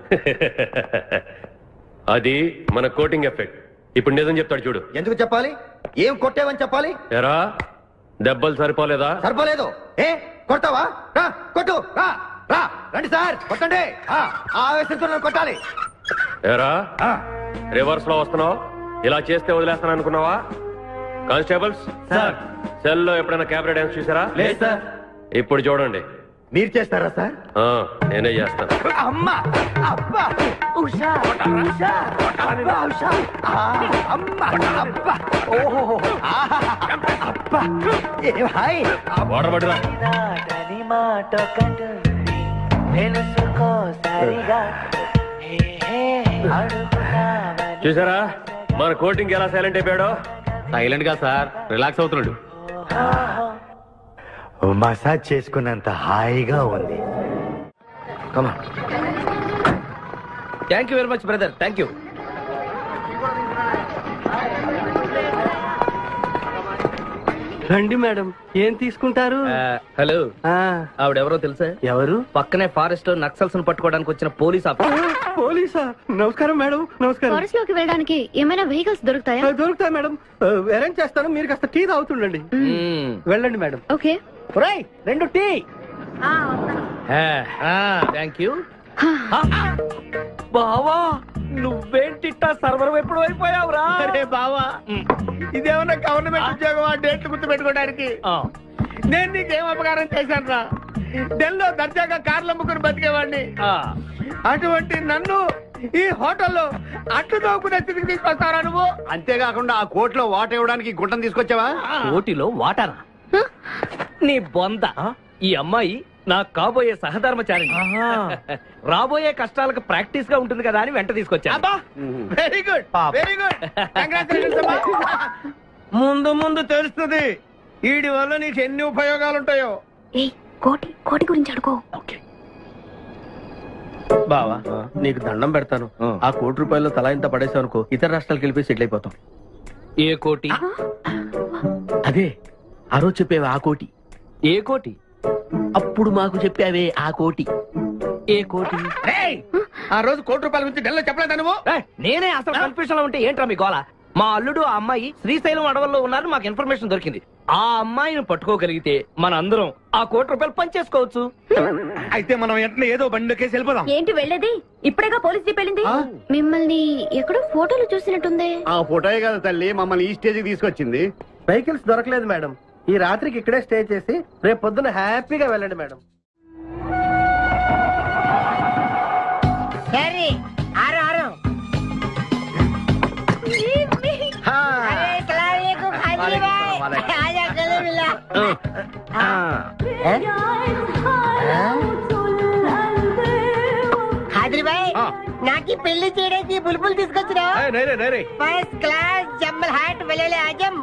అది మన కోటింగ్ ఎఫెక్ట్. ఇప్పుడు నిజం చెప్తాడు చూడు. ఎందుకు చెప్పాలి? ఏం కొట్టేవని చెప్పాలి? ఎరా దెబ్బలు సరిపోలేదా? సరిపోలేదు. ఏ కొడతావా? రా కొట్టు. రా రా రండి సార్ కొట్టండి. ఆవేశంతో నన్ను కొట్టాలి. ఎరా రివర్స్ లో వస్తున్నావు. ఇలా చేస్తే వదిలేస్తాను అనుకున్నావా? కానిస్టేబుల్స్ సార్ సెల్ లో ఎప్పుడైనా క్యాబరే డాన్స్ చూసారా? లేదు సార్. ఇప్పుడు చూడండి. మీరు చేస్తారా సార్? నేనే చేస్తాను. అమ్మా అబ్బా ఉషా ఉషా అబ్బా ఉషా అమ్మా అబ్బా ఓహో అబ్బా ఏ భాయ్ వాడబడిరా. చూసారా మన కోటింగ్ ఎలా సైలెంట్ అయిపోయాడో? సైలెంట్ గా సార్, రిలాక్స్ అవుతున్నాడు. మసాజ్ చేసుకున్నంత హాయిగా ఉంది. Thank you very much brother, thank you. రండి మేడం, ఏం తీసుకుంటారు? హలో, ఆవిడెవరో తెలుసా? ఎవరు? పక్కనే ఫారెస్ట్ లో నక్సల్స్ పట్టుకోవడానికి వచ్చిన పోలీస్ ఆఫీసర్. పోలీసా? నమస్కారం మేడం. నమస్కారం. ఫారెస్ట్ లోకి వెళ్ళడానికి ఏమైనా వెహికల్స్ దొరుకుతాయా? దొరుకుతాయి మేడం, అరేంజ్ చేస్తాను. మీరు కాస్త టీ తాగుతుండండి. వెళ్ళండి madam. Okay. 2 tea. Thank you. బావా నువ్వేంటిట్టా సర్వర్ ఎప్పుడు అయిపోయావురా? అరే బావా, ఇదేమన్నా గవర్నమెంట్ ఉద్యోగం? డేట్లు గుర్తు పెట్టుకోవడానికి నేను నీకేం అపకారం చేశాను రా? ఢిల్లీలో దర్జాగా కార్లు అమ్ముకుని బతికేవాడిని. అటువంటి నన్ను ఈ హోటల్లో అట్లు తోకునే స్థితికి తీసుకొస్తారా నువ్వు? అంతేకాకుండా ఆ కోర్టులో వాటర్ ఇవ్వడానికి గుంటను తీసుకొచ్చావా? కోటిలో వాటారా? నీ బొంద. ఈ అమ్మాయి నా కాబోయే సహధర్మచారి. రాబోయే కష్టాలకు ప్రాక్టీస్ గా ఉంటుంది కదా అని వెంట తీసుకొచ్చా. Very good, very good. ముందు ముందు తెలుస్తుంది వీడి వల్ల నీకు ఎన్ని ఉపయోగాలు ఉంటాయో. కోటి గురించి అడుకో. బావా నీకు దండం పెడతాను. ఆ ₹1 తలా ఇంత పడేసావు అనుకో, ఇతర రాష్ట్రాలకు వెళ్ళిపోయి సెటిల్ అయిపోతాం. ఏ కోటి? అదే ఆ రోజు చెప్పేవి ఆ కోటి. ఏ కోటి? అప్పుడు మాకు చెప్పావే ఆ కోటి. ఏ కోటి? ఆ రోజు ₹1 గురించి ఢిల్లీలో చెప్పలేదా నువ్వు? నేనే అసలు కన్ఫ్యూజన్ లో ఉంటే ఏంట్రా మీ గోల? మా అల్లుడు ఆ అమ్మాయి శ్రీశైలం అడవుల్లో ఉన్నారు, మాకు ఇన్ఫర్మేషన్ దొరికింది. ఆ అమ్మాయిని పట్టుకోగలిగితే మన అందరం ఆ ₹1 పంచేసుకోవచ్చు. అయితే మనం వెంటనే ఏదో బండికేసి వెళ్ళిపోదాం. ఏంటి వెళ్ళేది? ఇప్పుడేగా పోలీస్ జీప్ వెళ్ళింది. మిమ్మల్ని ఎక్కడో ఫోటోలు చూసినట్టుంది. ఆ ఫోటోయే కదా తల్లి మమ్మల్ని ఈ స్టేజ్ కి తీసుకొచ్చింది. వెహికల్స్ దొరకలేదు మేడం. ఈ రాత్రికి ఇక్కడే స్టే చేసి రేపు పొద్దున హ్యాపీగా వెళ్ళండి మేడం. సరే ఆరు ఆరు. ఖాదిరిబాయ్ నాకి పెళ్లి చేయడానికి బుల్బుల్ తీసుకొచ్చినా? ఫస్ట్ క్లాస్ జంబల్ హాట్ వెళ్ళలే ఆజం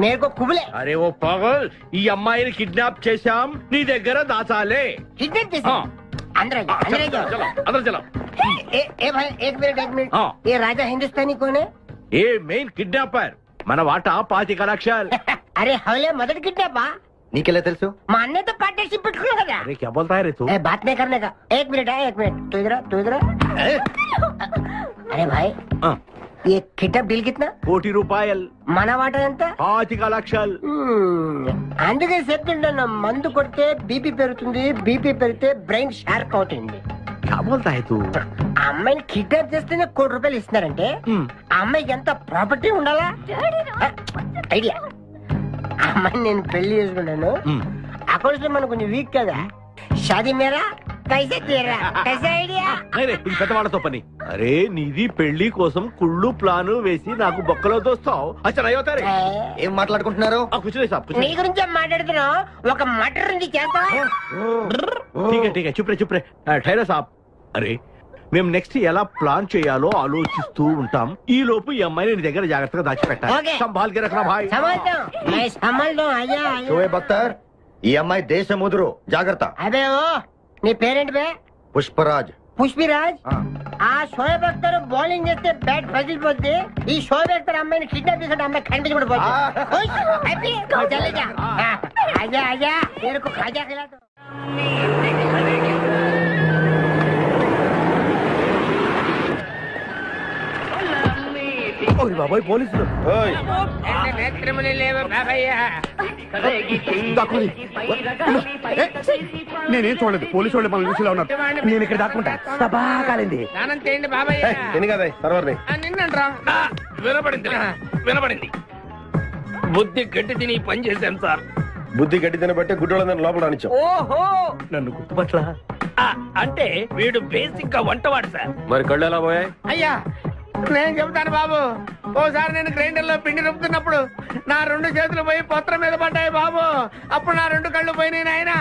మేరకు కుబులే. అరే ఓ పాగల్, ఈ అమ్మాయిని కిడ్నాప్ చేశాం, నీ దగ్గర దాచాలే. కిడ్నాప్ చేశాం? अंदर चलो। ए भाई एक मिनट ये राजा हिंदुस्तानी कौन है? ये मेन किडनैपर మన వాటా 25 లక్షలు. अरे हवले मदद किडनैपा నీకెలా తెలుసు? మా అన్న తో పార్ట్నర్షిప్ పెట్టుకున్నా కదా. अरे क्या बोलता है रे तू? बात नहीं करने का. एक मिनट तू इधर. अरे भाई ये కిడ్నాప్ డీల్ कितना? ₹1 మన వాటా ఎంత? 25 లక్షలు. అందుకే చెప్తుంటాను, మందు కొడితే బీపీ పెరుగుతుంది, బీపీ పెరిగితే బ్రెయిన్ షార్ప్ అవుతుంది. क्या बोलता है तू? అమ్మాయిని కిడ్నాప్ చేస్తేనే ₹1 ఇస్తున్నారంటే ఆ అమ్మాయికి ఎంత ప్రాపర్టీ ఉండాలా? ఐడియా. అమ్మాయిని నేను పెళ్లి చేసుకుంటాను, అకౌంట్స్ లో మనకు కొంచెం వీక్ కదా. షాదీ మేరా కైసే తేరా కైసే ఐడియా? అరే ఇది పెద్దవాళ్ళతో పని. అరే నీది పెళ్లి కోసం కుళ్ళు ప్లాను వేసి నాకు బొక్కలో దోస్తావు. అచ్చా అయ్యోతారే ఏం మాట్లాడుకుంటున్నారు? నీ గురించే మాట్లాడుతున్నావు. ఒక మటర్ నుంచి చేస్తా. ठीक है चुप रे ठहरा साहब. అరే మేము నెక్స్ట్ ఎలా ప్లాన్ చేయాలో ఆలోచిస్తూ ఉంటాం. ఈ లోపు ఈ అమ్మాయిని నీ దగ్గర జాగ్రత్తగా దాచిపెట్టాలి. సంభాల్ కే రఖనా భాయ్. షోయబ్ అఖ్తర్, ఈ అమ్మాయి దేశముదురు, జాగ్రత్త. అదే ఓ నీ పేరెంట్ బే? పుష్పరాజ్. పుష్పిరాజ్? ఆ షోయబ్ అఖ్తర్ బౌలింగ్ చేస్తే బ్యాట్ పగిలిపోద్ది. ఈ షోయబ్ అఖ్తర్ అమ్మాయిని కిడ్నాప్ చేసిన అమ్మాయి కనిపించి కూడా పోతుంది. ఆజా तेरे को खाजा खिला दो. బాబాయ్ పోలీసులు. నేనేం చూడలేదు, పోలీసు వాళ్ళు మన విషయంలో ఉన్నారు. నేను ఇక్కడ దాక్కుంటా. బాగాలింది. వినపడింది. బుద్ధి గట్టి తిని పని చేశాను సార్. బుద్ధి గడ్డి తినబట్టే గుడ్డోళ్ళందరినీ లోపల రానిచ్చాం. ఓహో, నన్ను గుర్తుపట్ల. అంటే వీడు బేసిక్ గా వంటవాడు సార్. మరి కళ్ళు ఎలా పోయాయి? అయ్యా నేను చెబుతాను బాబు. ఓసారి నేను గ్రైండర్ లో పిండి రుబ్బుతున్నప్పుడు నా 2 చేతులు పోయి పత్రం మీద పడ్డాయి బాబు. అప్పుడు నా 2 కళ్ళు పోయినాయి నాయన.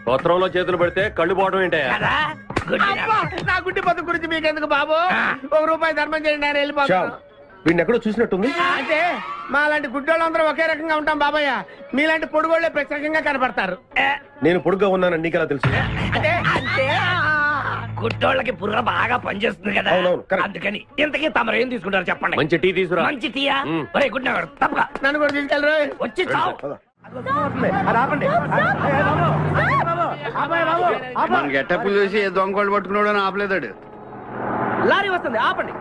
పత్రంలో చేతులు పెడితే కళ్ళు పోవడం ఏంటయ్యా? నా గుడ్డి పత్తు గురించి మీకెందుకు బాబు? ₹1 ధర్మం చేయండి ఆయన వెళ్ళిపోతాను. వీడిని ఎక్కడో చూసినట్టుంది. అంటే మా లాంటి గుడ్డోళ్ళందరూ ఒకే రకంగా ఉంటాం బాబయ్య. మీలాంటి పొడుగోళ్లే ప్రత్యేకంగా కనపడతారు. నేను పొడుగ్గా ఉన్నానని నీకెలా తెలుసు? అంటే గుడ్డోళ్ళకి బుర్ర బాగా పనిచేస్తుంది కదా, అందుకని. ఇంతకీ తమరు ఏం తీసుకుంటారు చెప్పండి. మంచి టీ తీసుకురా. మంచి టీయా? ఒరే గుడ్డ తప్పగా నన్ను కూడా తీసుకెళ్ళరు. వచ్చి చావు. మన గెట్టప్పులు చూసి ఏ దొంగోళ్ళు పట్టుకున్నాడు అని ఆపలేదాడు. లారీ వస్తుంది, ఆపండి.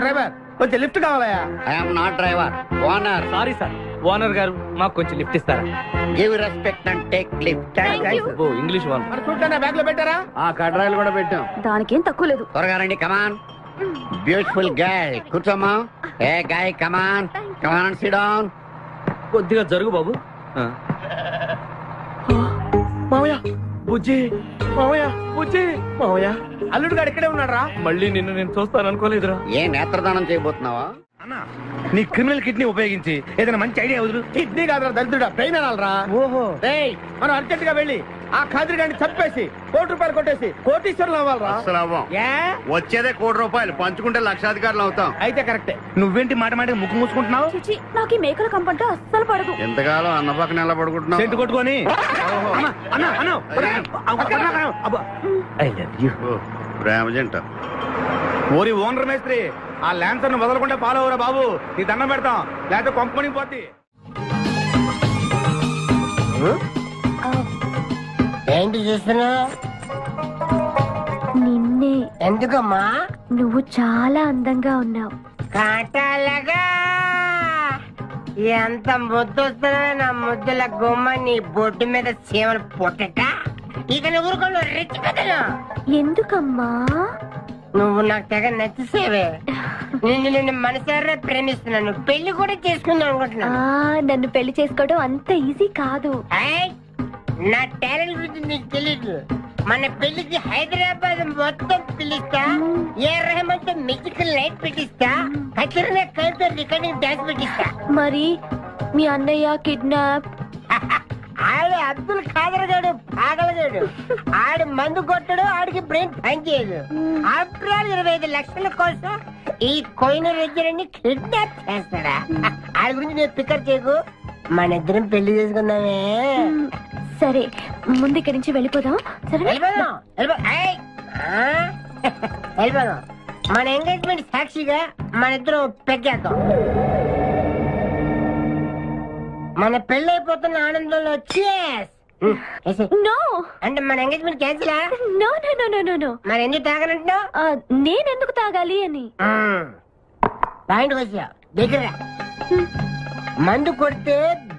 డ్రైవర్ కొంచెం లిఫ్ట్ కావాలయా? I'm not driver, owner. Sorry sir, owner గారు మాకు కొంచెం లిఫ్ట్ ఇస్తారా? Give respect and take lift. English వాళ్ళు. మరి చూడండి బ్యాగ్ లో పెట్టారా? కడ్రాయిలు కూడా పెట్టాం. దానికేం తక్కువ లేదు. త్వరగా రండి, కమాన్. బ్యూటిఫుల్ గర్ల్, కూర్చోమ్మా. ఏ గాయ్, కమాన్ కమాన్, సిట్ డౌన్. కొద్దిగా జరుగు బాబు. మావయ్య, బుజ్జి. మావయ్య, బుజ్జి. మావయ్య, అల్లుడు గారు ఇక్కడే ఉన్నాడు రా. మళ్ళీ నిన్ను నేను చూస్తాను అనుకోలేదురా. ఏ నేత్రదానం చేయబోతున్నావా? నీ క్రిమినల్ కిడ్నీ ఉపయోగించి ఏదైనా మంచి ఐడియా వదులు. కిడ్నీ కాదురా దరిద్రుడా, బ్రెయిన్ అనాలరా. ఓహో, మనం అర్జెంట్ గా వెళ్ళి ఆ ఖాద్రి గారిని చంపేసి ₹1 కొట్టేసి కోటీశ్వరులు అవ్వాలరా. అసలు అవ్వం. వచ్చేదే ₹1 పంచుకుంటే లక్షాధికారులు అవుతాం. అయితే కరెక్టే. నువ్వేంటి మాట మాటకి ముక్కు మూసుకుంటున్నావు? నాకు ఈ మేకల కంపంటే అస్సలు పడదు. ఎంతకాలం అన్న పక్కన ఎలా పడుకుంటున్నావు? సెంటు కొట్టుకొని. ప్రేమ జంట. ఓరి ఓనర్ మేస్త్రి, ఆ ల్యాన్సర్ ను వదలకుండా ఫాలో అవరా బాబు. నీ దండం పెడతాం, లేకపోతే కొంపని పోతే. ఏంటి చేస్తున్నా? నిన్నే. ఎందుకమ్మా? నువ్వు చాలా అందంగా ఉన్నావు. కాటాలగా ఎంత ముద్దు వస్తుందో నా ముద్దుల గుమ్మ నీ బొడ్డు మీద చీమలు పొట్టట. ఇక నువ్వు ఊరుకోను రిచ్ కదను. ఎందుకమ్మా? నువ్వు నాకు తెగ నచ్చేసేవే. నిన్ను మనసారా ప్రేమిస్తున్నాను. పెళ్లి కూడా చేసుకుందాం అనుకుంటున్నా. నన్ను పెళ్లి చేసుకోవడం అంత ఈజీ కాదు. నా టాలెంట్ గురించి నీకు తెలీదు. మన పెళ్లికి హైదరాబాద్ మొత్తం పిలుస్తా. ఏ రెహమాన్ తో మ్యూజికల్ నైట్ పెట్టిస్తా. ఖచ్చితంగా కలితో రికార్డింగ్ డాన్స్ పెట్టిస్తా. మరి మీ అన్నయ్య కిడ్నాప్? ఆడు అబ్దుల్ ఖాదర్ గాడు పాగలగాడు. ఆడు మందు కొట్టడు, ఆడికి బ్రెయిన్ పని చేయదు. ఆఫ్టర్ ఆల్ 25 లక్షల కోసం ఈ కోయిన రెడ్డిని కిడ్నాప్ చేస్తాడా? ఆడి గురించి నేను పికర్ చేయకు. మన ఇద్దరం పెళ్లి చేసుకుందామే. సరే, ముందు ఇక్కడి నుంచి వెళ్ళిపోదాం. వెళ్ళిపోదాం. మన ఎంగేజ్మెంట్ సాక్షిగా మన ఇద్దరం పెగ్గేద్దాం. మన పెళ్లి అయిపోతున్న ఆనందంలో అంటే మన engagement cancel. No no no no no no. మరి ఎందుకు తాగనంటున్నావు? నేనెందుకు తాగాలి అని. పాయింట్ వచ్చా దగ్గర. మందు కొడితే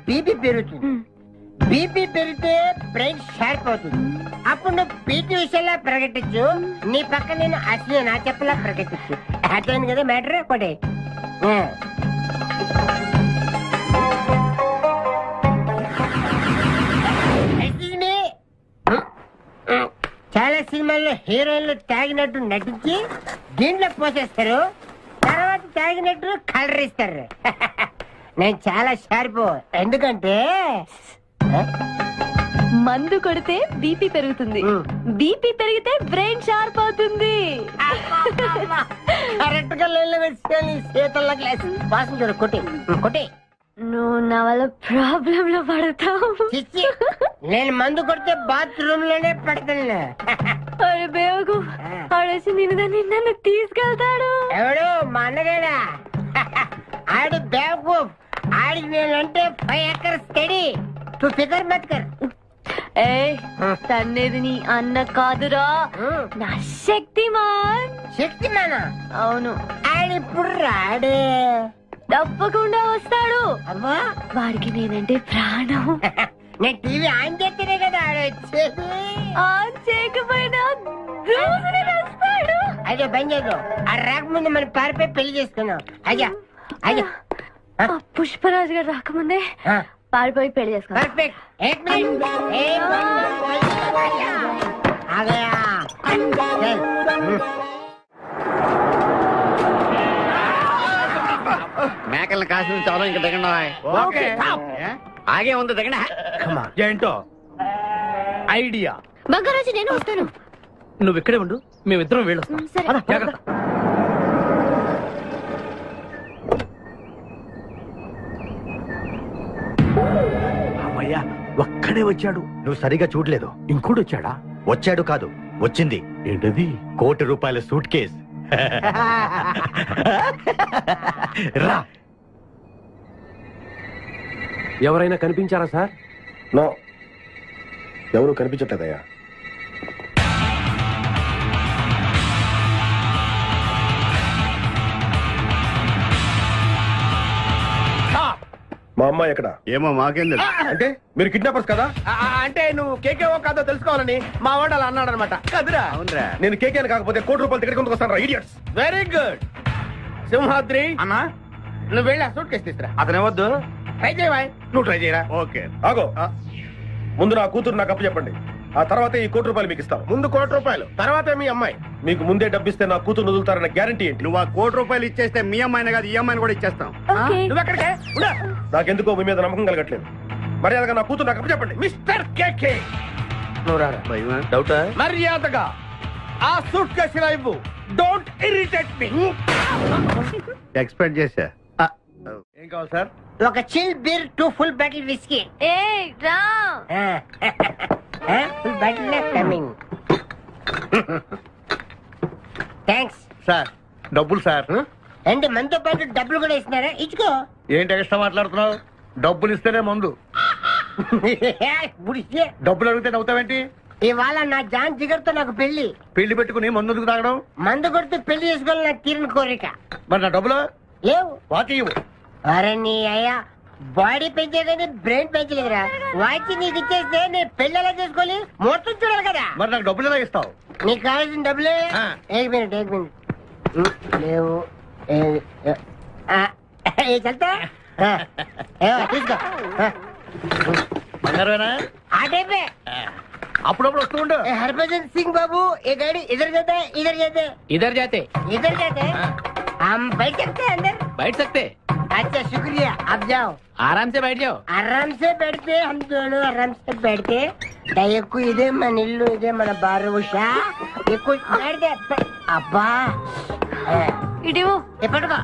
బీపీ పెరుగుతుంది. బీపీ పెరిగితే బ్రెయిన్ షార్ప్ అవుతుంది. అప్పుడు నువ్వు పీటీ విషయంలో ప్రకటించు, నీ పక్క నేను అసలు నా చెప్పలా ప్రకటించు. అర్థమైంది కదా మ్యాటర్? ఒకటి చాలా సినిమాల్లో హీరోయిన్లు తాగినట్టు నటించి దీంట్లో పోసేస్తారు. తర్వాత తాగినట్టు కలర్ ఇస్తారు. నేను చాలా షార్ప్. ఎందుకంటే మందు కొడితే బీపీ పెరుగుతుంది, బీపీ పెరిగితే బ్రెయిన్ షార్ప్ అవుతుంది. కరెక్ట్ గా శీతల గ్లాస్ వాసన చూడు. కొట్టి కొట్టి. నువ్వు నా వల్ల ప్రాబ్లం లో పడతావు. నేను మందు కొడితే బాత్రూమ్ లోనే పడతాను. ఆడేసి నన్ను తీసుకెళ్తాడు. ఎవడు? మా అన్నగాడా? ఆడు బేవకూఫ్. ఆడికి నేనంటే 5 acres స్టడీ. తు ఫికర్ మత్ కర్. ఏ తన్నేది నీ అన్న కాదురా నా శక్తిమాన్. శక్తిమానా? అవును. ఆయన ఇప్పుడు రాడే. తప్పకుండా వస్తాడు. అమ్మా వాడికి నేనంటే ప్రాణం. నేను టీవీ ఆన్ చేస్తేనే కదా ఆడొచ్చేది. ఆన్ చేయకపోయినా రోజునే వస్తాడు. అదే బంద్ చేయదు. ఆ రాకముందు మనం పారిపోయి పెళ్లి చేసుకున్నాం. అయ్యా అయ్యా పుష్పరాజు గారు రాకముందే పారిపోయి పెళ్లి చేసుకున్నాం. పర్ఫెక్ట్. एक मिनट आ गया. మేకల్ని కాసిన చాలా ఇంకా దిగండి. ఆగే ఉంది దిగండి. ఏంటో ఐడియా. బంగారాజు నేను వస్తాను. నువ్వు ఇక్కడే ఉండు, మేమిద్దరం వెళ్ళొస్తాం. జాగ్రత్త. అమ్మయ్యా ఒక్కడే వచ్చాడు. నువ్వు సరిగా చూడలేదు. ఇంకోటి వచ్చాడా? వచ్చాడు కాదు, వచ్చింది. ఏంటది? ₹1,00,00,000 సూట్ కేస్. రా. ఎవరైనా కనిపించారా సార్? నో, ఎవరు కనిపించట్లేదయ్యా. మా అమ్మాయి ఎక్కడ? ఏమో మాకేం తెలుసు. అంటే మీరు కిడ్నాపర్స్ కదా? అంటే నువ్వు కేకేవో కాదో తెలుసుకోవాలని మా వాడు అలా అన్నాడు అనమాట. కదురా. అవునరా. నేను కేకేని కాకపోతే ₹1,00,00,000 టికెట్ కొందుకు వస్తాను రా ఇడియట్స్. Very good. సింహాద్రి అన్నా నువ్వు వెళ్ళి ఆ సూట్ కేసు తీసుకురా. అతనే వద్దు, ట్రై చేయవా? నువ్వు ట్రై చేయరా. ఓకే ఆగో, ముందు నా కూతురు నాకు అప్పు చెప్పండి. ఆ తర్వాత ఈ ₹1,00,00,000 మీకు ఇస్తాను. ముందు ₹1,00,00,000, తర్వాత మీ అమ్మాయి. మీకు ముందే డబ్బిస్తే నా కూతురు వదులుతారన్న గ్యారంటీ ఏంటి? నువ్వు ఆ ₹1,00,00,000 ఇచ్చేస్తే మీ అమ్మాయిని కాదు ఈ అమ్మాయిని కూడా ఇచ్చేస్తాం. నువ్వు ఎక్కడికే? నాకెందుకో మీ మీద నమ్మకం కలగట్లేదు. మర్యాదగా నా కూతురు నాకు అప్పు చెప్పండి. మిస్టర్ కేకే నువ్వు రారా. డౌటా? మర్యాదగా ఆ సూట్ కేసు ఇలా ఇవ్వు. Don't irritate me. ఎక్స్పెక్ట్ చేశా. ఏం కావాలి సార్? ఒక chill beer 2 full bottle whisky. ఏ రా. Full bottle coming. Thanks sir డబ్బులు సార్. అంటే మనతో పాటు డబ్బులు కూడా ఇస్తున్నారా? ఇచ్చుకో. ఏంటి ఎక్స్ట్రా మాట్లాడుతున్నావు? డబ్బులు ఇస్తేనే మందు. బుడిసే. డబ్బులు అడిగితే నవ్వుతావేంటి? ఇవాళ నా జాన్ జిగర్తో నాకు పెళ్లి. పెళ్లి పెట్టుకుని మందు ఎందుకు తాగడం? మందు కొడుతూ పెళ్లి చేసుకోవాలి నాకు తీరిన కోరిక. మరి నా డబ్బులు లేవు. వాకి ఇవ్వు. అరే నీ అయ్యా బాడీ పెంచే కానీ బ్రెయిన్ పెంచలేదురా. వాచి నీకు ఇచ్చేస్తే నేను పెళ్లి ఎలా చేసుకోవాలి? మొత్తం చూడాలి కదా. మరి నాకు డబ్బులు ఎలా ఇస్తావు? నీకు కావాల్సిన డబ్బులే. ఏక్ మినిట్ లేవు. చల్తా తీసుకో. బంగారమేనా? ఆ టైపే. అప్పుడప్పుడు వస్తూ ఉండు. हरभजन सिंह बाबू ये गाड़ी इधर जाता है इधर जाते हैं इधर जाते हैं हम बैठ सकते हैं अंदर? बैठ सकते. अच्छा शुक्रिया. आप जाओ. आराम से बैठ जाओ. आराम से बैठते हम दोनों आराम से बैठते. दयकु इधे मन इल्लू इधे मन बारुषा ये कुछ बैठ दे अब्बा ఇడివో. ఎప్పటికో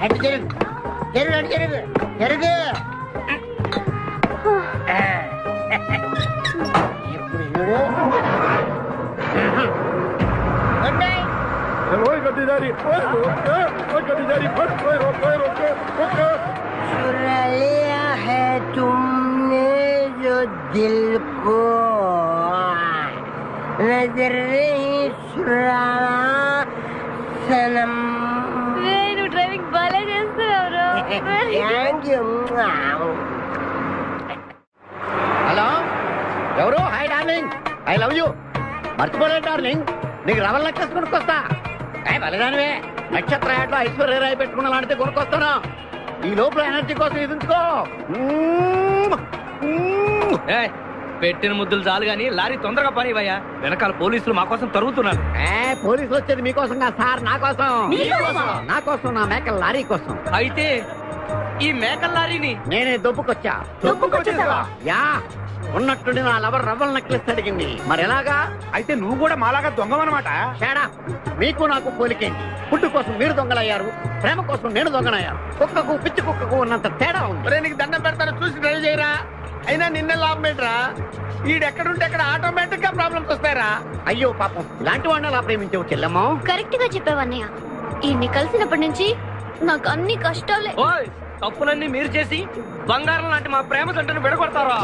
అటు జరుగు జరుగు అటు జరుగు జరుగు. ఇప్పుడు చూడు. चुरा लिया है तुमने जो दिल को नजर नहीं चुराना सनम. నువ్వు డ్రైవింగ్ బాగా చేస్తున్నావు. Thank you. హలో, ఎవరు? Hi darling, I love you. మర్చిపోలేదు డార్లింగ్, నీకు రవల్ నెక్లెస్ కొనుక్కొస్తా. బలిదానివే, నక్షత్ర యాడ్లో ఐశ్వర్యరాయ్ పెట్టుకున్న లాంటిది కొనుక్కొస్తాను. ఈ లోపల ఎనర్జీ కోసం ఎదుంచుకో. పెట్టిన ముద్దులు చాలు గాని లారీ తొందరగా పనివయ్యా. వెనకాల పోలీసులు మా కోసం తరుగుతున్నారు. పోలీసులు వచ్చేది మీకోసం కాదు సార్, నా కోసం. నా కోసం, నా మేకల లారీ కోసం. అయితే ఈ మేకల లారీని నేనే దొబ్బుకొచ్చా. యా, ఉన్నట్టుండి నా లవర్ రవ్వల్ నెక్లెస్ అడిగింది. మరి ఎలాగా? అయితే నువ్వు కూడా మాలాగా దొంగవన్నమాట. తేడా మీకు నాకు పోలికేంటి? ఫుడ్ కోసం మీరు దొంగలయ్యారు, ప్రేమ కోసం నేను దొంగనయ్యాను. కుక్కకు పిచ్చి కుక్కకు ఉన్నంత తేడా ఉంది. నీకు దండం పెడతాను, చూసి డ్రైవ్ చేయరా. అయినా నిన్న లాభం ఏంట్రా? ఈడెక్కడుంటే అక్కడ ఆటోమేటిక్ గా ప్రాబ్లమ్స్ వస్తాయరా. అయ్యో పాపం, ఇలాంటి వాడిని అలా ప్రేమించవు చెల్లెమ్మో. కరెక్ట్ గా చెప్పావన్నయ్య. ఈయన్ని కలిసినప్పటి నుంచి నాకు అన్ని కష్టాలే. తప్పులన్నీ మీరు చేసి బంగారం లాంటి మా ప్రేమ జంటను విడగొడతారా?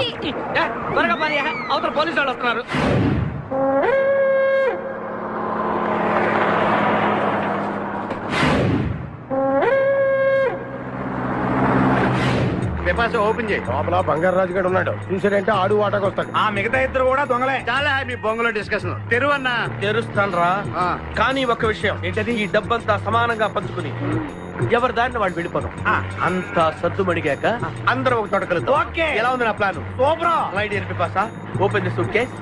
త్వరగా పని, అవతల పోలీసు వాళ్ళు వస్తున్నారు. ఓపెన్ చేయి. లోపల బంగారు రాజు గారు ఉన్నాడు. చూసాడంటే ఆడు వాటాకు వస్తాడు. ఆ మిగతా ఇద్దరు కూడా దొంగలే. చాలా మీ బొంగులో డిస్కషన్. తెరువన్నా తెరుస్తాను రా. కానీ ఒక్క విషయం ఏంటది, ఈ డబ్బంతా సమానంగా పంచుకుని ఎవరి దాన్ని వాడు వెళ్ళిపోదాం. అంతా సద్దుమడిగాక అందరం ఒక చోట కలుద్దాం. ఓకే, ఎలా ఉంది నా ప్లాన్? సూపర్. లైట్ ఎరిపి పాసా. Open the suitcase.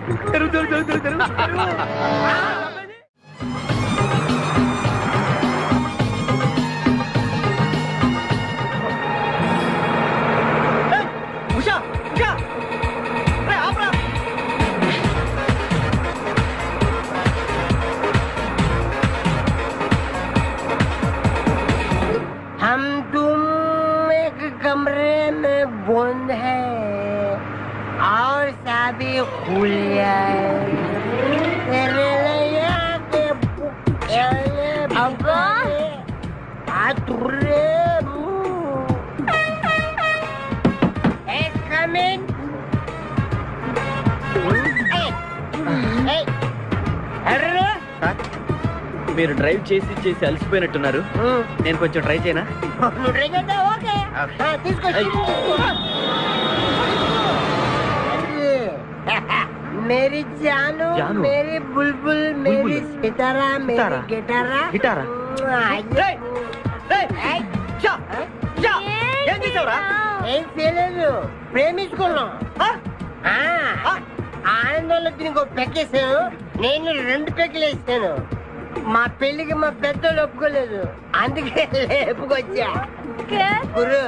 हम तुम एक कमरे में बंद है और सभी खुल जाए तेरे लिए మీరు డ్రైవ్ చేసి చేసి అలసిపోయినట్టున్నారు. నేను కొంచెం ట్రై చేయనా? मेरी जानू, मेरी बुलबुल, मेरी सितारा, मेरी गिटारा, గిటారా? ఏం చేసావురా? ఏం చేయలేదు, ప్రేమించుకున్నాం. ఆనందంలో దీనికి పెక్కేసాను, నేను 2 పెక్కలు వేసాను. మా పెళ్లికి మా పెద్దలు ఒప్పుకోలేదు, అందుకే లేపుకొచ్చా. గురు,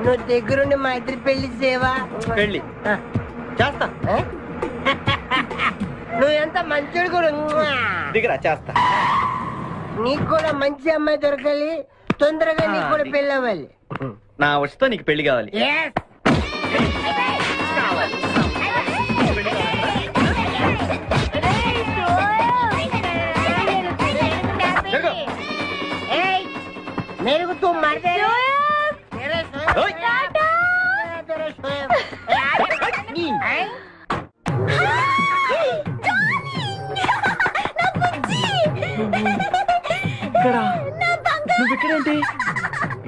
నువ్వు దగ్గరుండి మా ఇద్దరు పెళ్లి చేయవా? పెళ్లి చేస్తా. నువ్వు ఎంత మంచోడు గురు. దిగరా, చేస్తా. నీకు కూడా మంచి అమ్మాయి దొరకాలి, తొందరగా నీకు కూడా పెళ్లి అవ్వాలి. నా వచ్చతో నీకు పెళ్లి కావాలి. मेरे को तुम मार दे रहे నువ్విక్కడేంటి?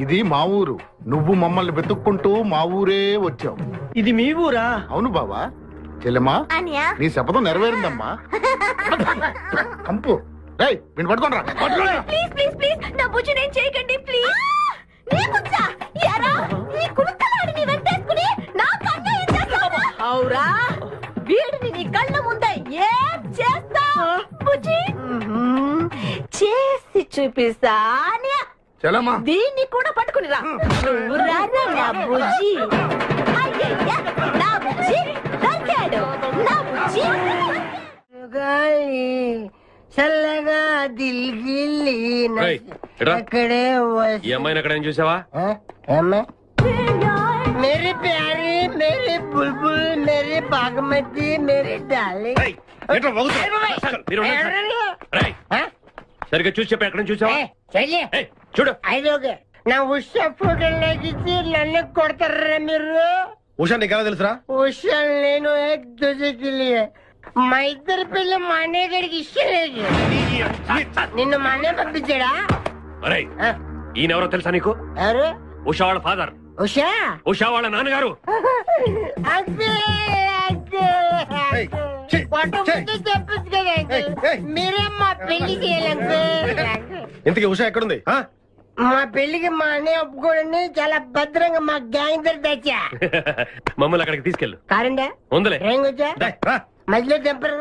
ఇది మా ఊరు. నువ్వు మమ్మల్ని వెతుక్కుంటూ మా ఊరే వచ్చావు. ఇది మీ ఊరా? అవును బావా. చెల్లెమ్మా, నీ శపథం నెరవేరిందమ్మా. కంపు విని పట్టుకోండి. ప్లీజ్ ప్లీజ్ ప్లీజ్ నా బుజ్జి నేను చేయకండి ప్లీజ్. అవురా, వీడిని నీ కళ్ళ ముందే ఏం చేస్తా బుజ్జి? చేసి చూపిస్తా. చెల్లెమ్మా, దీన్ని కూడా పట్టుకుని రా. నా బుజ్జి, నా బుజ్జి దొరికాడు. నా బుజ్జి చల్లగా దిల్గిల్లి అక్కడే ఈ అమ్మాయిని అక్కడ ఏం చూసావా? मेरी प्यारी, मेरी बुलबुल, मेरी बागमती, मेरी डार्लिंग. సరిగ్గా చూసి చెప్పి ఎక్కడ చూసావా? చూడు, ఐదోగే నా ఉషా ఫోటోలు లాగించి నన్ను కొడతారా మీరు? ఉషా నీకెలా తెలుసురా? ఉషా నేను ఏక్ దూజేకి లియే. మా ఇద్దరు పిల్లలు మా అన్నయ్య గడికి ఇష్టం లేదు. నిన్ను మా అన్నయ్య పంపించాడా? అరే, ఈయనెవరో తెలుసా నీకు? ఎవరు? ఉషా వాళ్ళ ఫాదర్. ఉషా? ఉషా వాళ్ళ నాన్నగారు. చెప్పచ్చు కదా, మీరే మా పెళ్లి చేయాలి. ఇంతకీ ఉషా ఎక్కడుంది? మా పెళ్లికి మా అన్నయ్య ఒప్పుకోండి, చాలా భద్రంగా మా గ్యాంగ్ దగ్గర తెచ్చా. మమ్మల్ని అక్కడికి తీసుకెళ్ళు. కారండా ఉందిలే. ఏం వచ్చా మధ్యలో తెంపరు.